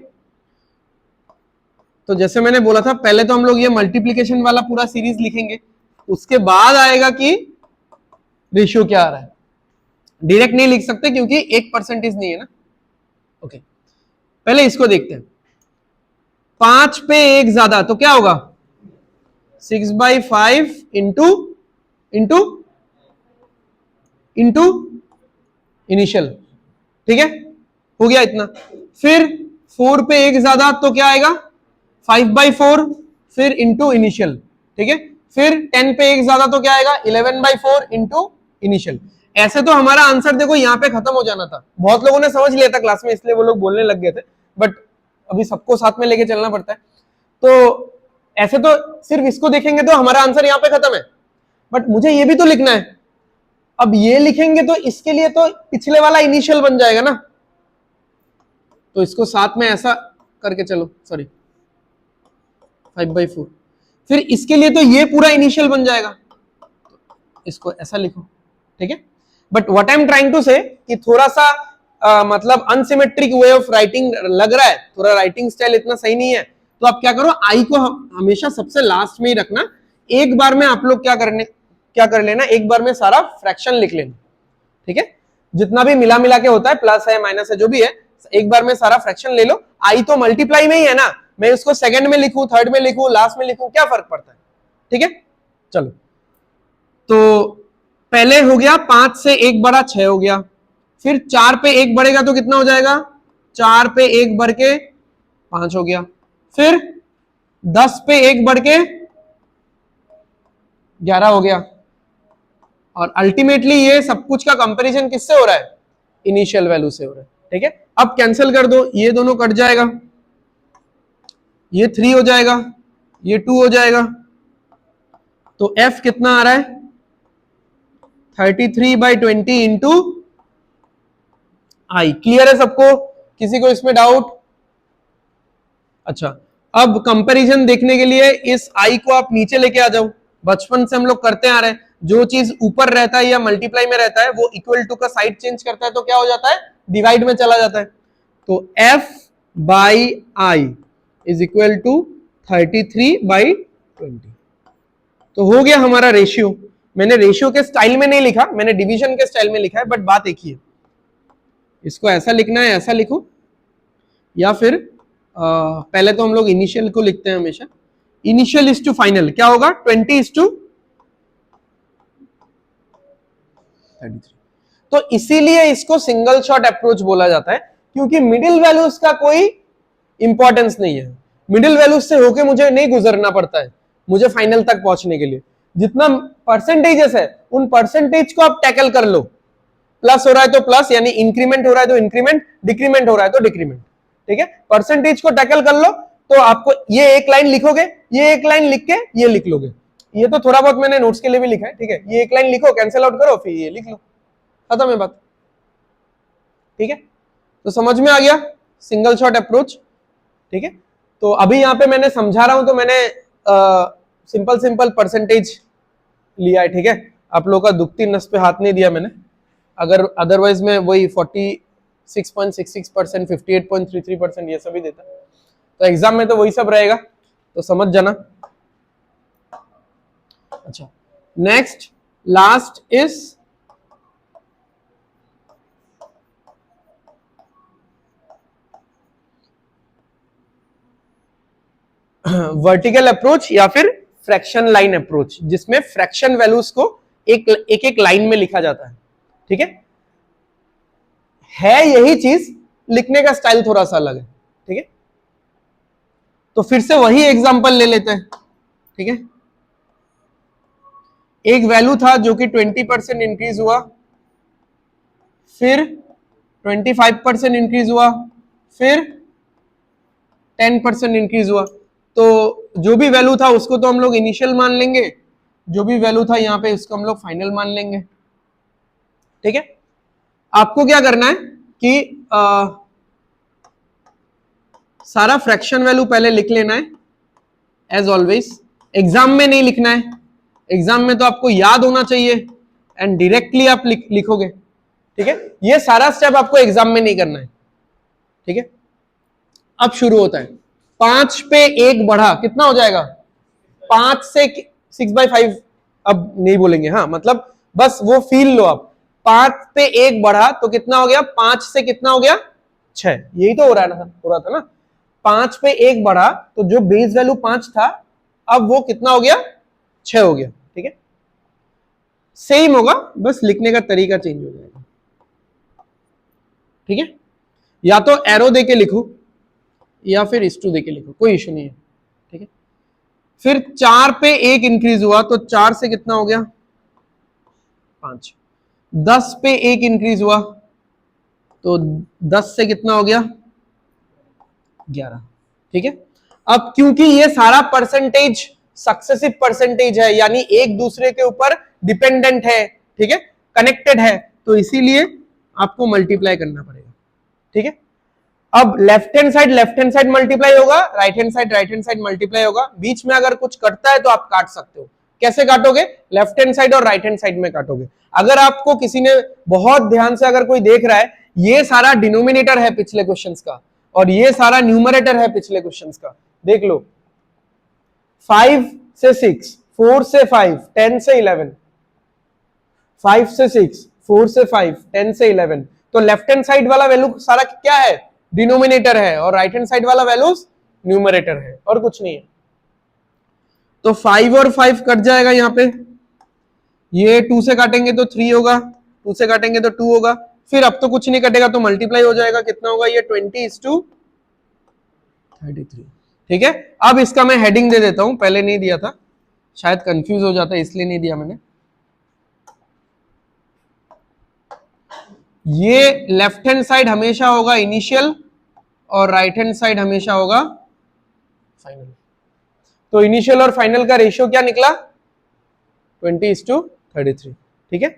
तो जैसे मैंने बोला था पहले तो हम लोग ये मल्टीप्लीकेशन वाला पूरा सीरीज लिखेंगे, उसके बाद आएगा कि रेशियो क्या आ रहा है। डायरेक्ट नहीं लिख सकते क्योंकि एक परसेंटेज नहीं है ना। ओके, पहले इसको देखते हैं। 5 पे एक ज्यादा तो क्या होगा, 6/5 इंटू इंटू इंटू इनिशियल। ठीक है, हो गया इतना। फिर 4 पे एक ज्यादा तो क्या आएगा, 5/4, फिर इंटू इनिशियल। ठीक है, फिर 10 पे एक ज्यादा तो क्या आएगा, 11/4 इंटू इनिशियल। ऐसे तो हमारा आंसर देखो यहां पे खत्म हो जाना था, बहुत लोगों ने समझ लिया था क्लास में इसलिए वो लोग बोलने लग गए थे, बट अभी सबको साथ में लेके चलना पड़ता है। तो ऐसे तो सिर्फ इसको देखेंगे तो हमारा आंसर यहां पे खत्म है, बट मुझे ये भी तो लिखना है। अब ये लिखेंगे तो इसके लिए तो पिछले वाला इनिशियल बन जाएगा ना, तो इसको साथ में ऐसा करके चलो, सॉरी 5/4, फिर इसके लिए तो ये पूरा इनिशियल बन जाएगा, इसको ऐसा लिखो। ठीक है, but what I am trying to say कि थोड़ा सा मतलब अनसिमेट्रिक वे ऑफ राइटिंग लग रहा है, थोड़ा राइटिंग स्टाइल इतना सही नहीं है, तो आप क्या करो, आई को हमेशा सबसे लास्ट में ही रखना। एक बार में आप लोग क्या कर लेना, एक बार में सारा फ्रैक्शन लिख लेना। ठीक है, जितना भी मिला मिला के होता है, प्लस है माइनस है जो भी है, एक बार में सारा फ्रैक्शन ले लो। आई तो मल्टीप्लाई में ही है ना, मैं उसको सेकंड में लिखूं, थर्ड में लिखूं, लास्ट में लिखूं, क्या फर्क पड़ता है। ठीक है, चलो तो पहले हो गया 5 से 1 बढ़ा 6 हो गया, फिर 4 पे 1 बढ़ेगा तो कितना हो जाएगा, 4 पे 1 बढ़ के 5 हो गया, फिर 10 पे 1 बढ़ के 11 हो गया, और अल्टीमेटली ये सब कुछ का कंपैरिजन किससे हो रहा है, इनिशियल वैल्यू से हो रहा है। ठीक है, अब कैंसिल कर दो, ये दोनों कट जाएगा, ये 3 हो जाएगा, ये 2 हो जाएगा, तो f कितना आ रहा है, 33/20 इंटू आई। क्लियर है सबको, किसी को इसमें डाउट? अच्छा, अब कंपैरिजन देखने के लिए इस आई को आप नीचे लेके आ जाओ। बचपन से हम लोग करते आ रहे हैं, जो चीज ऊपर रहता है या मल्टीप्लाई में रहता है वो इक्वल टू का साइड चेंज करता है तो क्या हो जाता है, डिवाइड में चला जाता है। तो f by i is equal to 33/20। तो हो गया हमारा रेशियो। मैंने रेशियो के स्टाइल में नहीं लिखा, मैंने डिवीजन के स्टाइल में लिखा है, बट बात एक ही है। इसको ऐसा लिखना है, ऐसा लिखो, या फिर पहले तो हम लोग इनिशियल को लिखते हैं हमेशा, इनिशियल इज टू फाइनल क्या होगा, 20:33। तो इसीलिए इसको सिंगल शॉट अप्रोच बोला जाता है, क्योंकि मिडिल वैल्यूज का कोई इंपॉर्टेंस नहीं है। मिडिल वैल्यूज से होके मुझे नहीं गुजरना पड़ता है मुझे फाइनल तक पहुंचने के लिए। जितना परसेंटेजेस है उन परसेंटेज को आप टैकल कर लो, प्लस हो रहा है तो प्लस यानी इंक्रीमेंट हो रहा है तो इंक्रीमेंट, डिक्रीमेंट हो रहा है तो डिक्रीमेंट। ठीक है, परसेंटेज को टैकल कर लो तो आपको ये एक लाइन लिखोगे, ये एक लाइन लिख के ये लिख लोगे। ये तो थोड़ा बहुत मैंने नोट्स के लिए भी लिखा है। ठीक है, ये एक लाइन लिखो, कैंसिल आउट करो, फिर ये लिख लो, खत्म है बात। ठीक है, तो समझ में आ गया सिंगल शॉट अप्रोच। ठीक है, तो अभी यहाँ पे मैंने समझा रहा हूं तो मैंने सिंपल सिंपल परसेंटेज लिया है। ठीक है, आप लोगों का दुखती नस पे हाथ नहीं दिया मैंने, अगर अदरवाइज में वही 46.66%, 58.33% ये सभी देता, तो एग्जाम में तो वही सब रहेगा, तो समझ जाना। अच्छा, next last is vertical approach या फिर फ्रैक्शन लाइन अप्रोच, जिसमें फ्रैक्शन वैल्यूज को एक एक लाइन में लिखा जाता है। ठीक है यही चीज, लिखने का स्टाइल थोड़ा सा अलग है। ठीक है, तो फिर से वही एग्जांपल ले लेते हैं। ठीक है, एक वैल्यू था जो कि 20% इंक्रीज हुआ, फिर 25% इंक्रीज हुआ, फिर 10% इंक्रीज हुआ। तो जो भी वैल्यू था उसको तो हम लोग इनिशियल मान लेंगे, जो भी वैल्यू था यहाँ पे उसको हम लोग फाइनल मान लेंगे। ठीक है, आपको क्या करना है कि सारा फ्रैक्शन वैल्यू पहले लिख लेना है एज ऑलवेज। एग्जाम में नहीं लिखना है, एग्जाम में तो आपको याद होना चाहिए एंड डायरेक्टली आप लिखोगे। ठीक है, ये सारा स्टेप आपको एग्जाम में नहीं करना है। ठीक है, अब शुरू होता है। 5 पे 1 बढ़ा कितना हो जाएगा? 5 से 6/5 अब नहीं बोलेंगे, हाँ मतलब बस वो फील लो आप। 5 पे 1 बढ़ा तो कितना हो गया? 5 से कितना हो गया? 6। यही तो हो रहा था ना। 5 पे 1 बढ़ा तो जो बेस वैल्यू 5 था अब वो कितना हो गया? 6 हो गया। ठीक है, सेम होगा, बस लिखने का तरीका चेंज हो जाएगा। ठीक है, या तो एरो देके लिखो या फिर इस2 देके लिखो, कोई इश्यू नहीं है। ठीक है, फिर 4 पे 1 इंक्रीज हुआ तो 4 से कितना हो गया? 5। 10 पे 1 इंक्रीज हुआ तो 10 से कितना हो गया? 11। ठीक है, अब क्योंकि ये सारा परसेंटेज सक्सेसिव परसेंटेज है, यानी एक दूसरे के ऊपर डिपेंडेंट है, ठीक है, कनेक्टेड है, तो इसीलिए आपको मल्टीप्लाई करना पड़ेगा। ठीक है, अब लेफ्ट हैंड साइड मल्टीप्लाई होगा, राइट हैंड साइड मल्टीप्लाई होगा। बीच में अगर कुछ कटता है तो आप काट सकते हो। कैसे काटोगे? लेफ्ट हैंड साइड और राइट हैंड साइड में काटोगे। अगर आपको किसी ने बहुत ध्यान से अगर कोई देख रहा है, ये सारा डिनोमिनेटर है पिछले क्वेश्चंस का और ये सारा न्यूमरेटर है पिछले क्वेश्चंस का। देख लो, 5 से 6, 4 से 5, 10 से 11, 5 से 6, 4 से 5, 10 से 11। तो लेफ्ट हैंड साइड वाला वैल्यू सारा क्या है? डिनोमिनेटर है, और राइट हैंड साइड वाला वैल्यूज न्यूमरेटर है, और कुछ नहीं है। तो 5 और 5 कट जाएगा यहाँ पे, ये 2 से काटेंगे तो 3 होगा, 2 से काटेंगे तो 2 होगा, फिर अब तो कुछ नहीं कटेगा तो मल्टीप्लाई हो जाएगा। कितना होगा ये? 20:33। ठीक है, अब इसका मैं हेडिंग दे देता हूं, पहले नहीं दिया था, शायद कंफ्यूज हो जाता है इसलिए नहीं दिया मैंने। ये लेफ्ट हैंड साइड हमेशा होगा इनिशियल और राइट हैंड साइड हमेशा होगा फाइनल। तो इनिशियल और फाइनल का रेशियो क्या निकला? 20:33। ठीक है,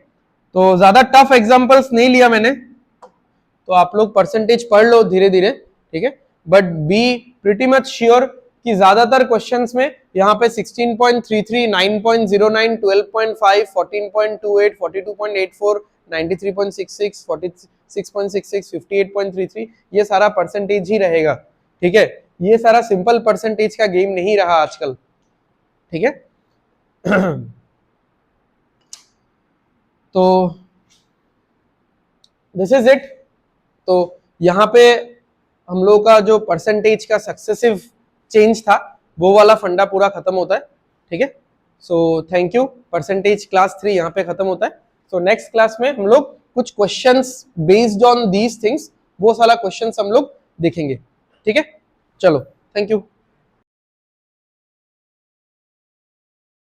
तो ज्यादा टफ एग्जांपल्स नहीं लिया मैंने, तो आप लोग परसेंटेज पढ़ लो धीरे धीरे। ठीक है, but be pretty much sure कि ज्यादातर क्वेश्चंस में यहाँ पे 16.33, 9.09, 12.5, 14.28, 42.84, 93.66, 46.66, 58.33, ये सारा परसेंटेज ही रहेगा। ठीक है, ये सारा सिंपल परसेंटेज का गेम नहीं रहा आजकल। ठीक है तो दिस इज इट। तो यहाँ पे हम लोग का जो परसेंटेज का सक्सेसिव चेंज था वो वाला फंडा पूरा खत्म होता है। ठीक है, so thank you. Percentage class 3 यहाँ पे खत्म होता है। सो नेक्स्ट क्लास में हम लोग कुछ questions based on these things, वो सारा क्वेश्चंस हम लोग देखेंगे। ठीक है, चलो थैंक यू।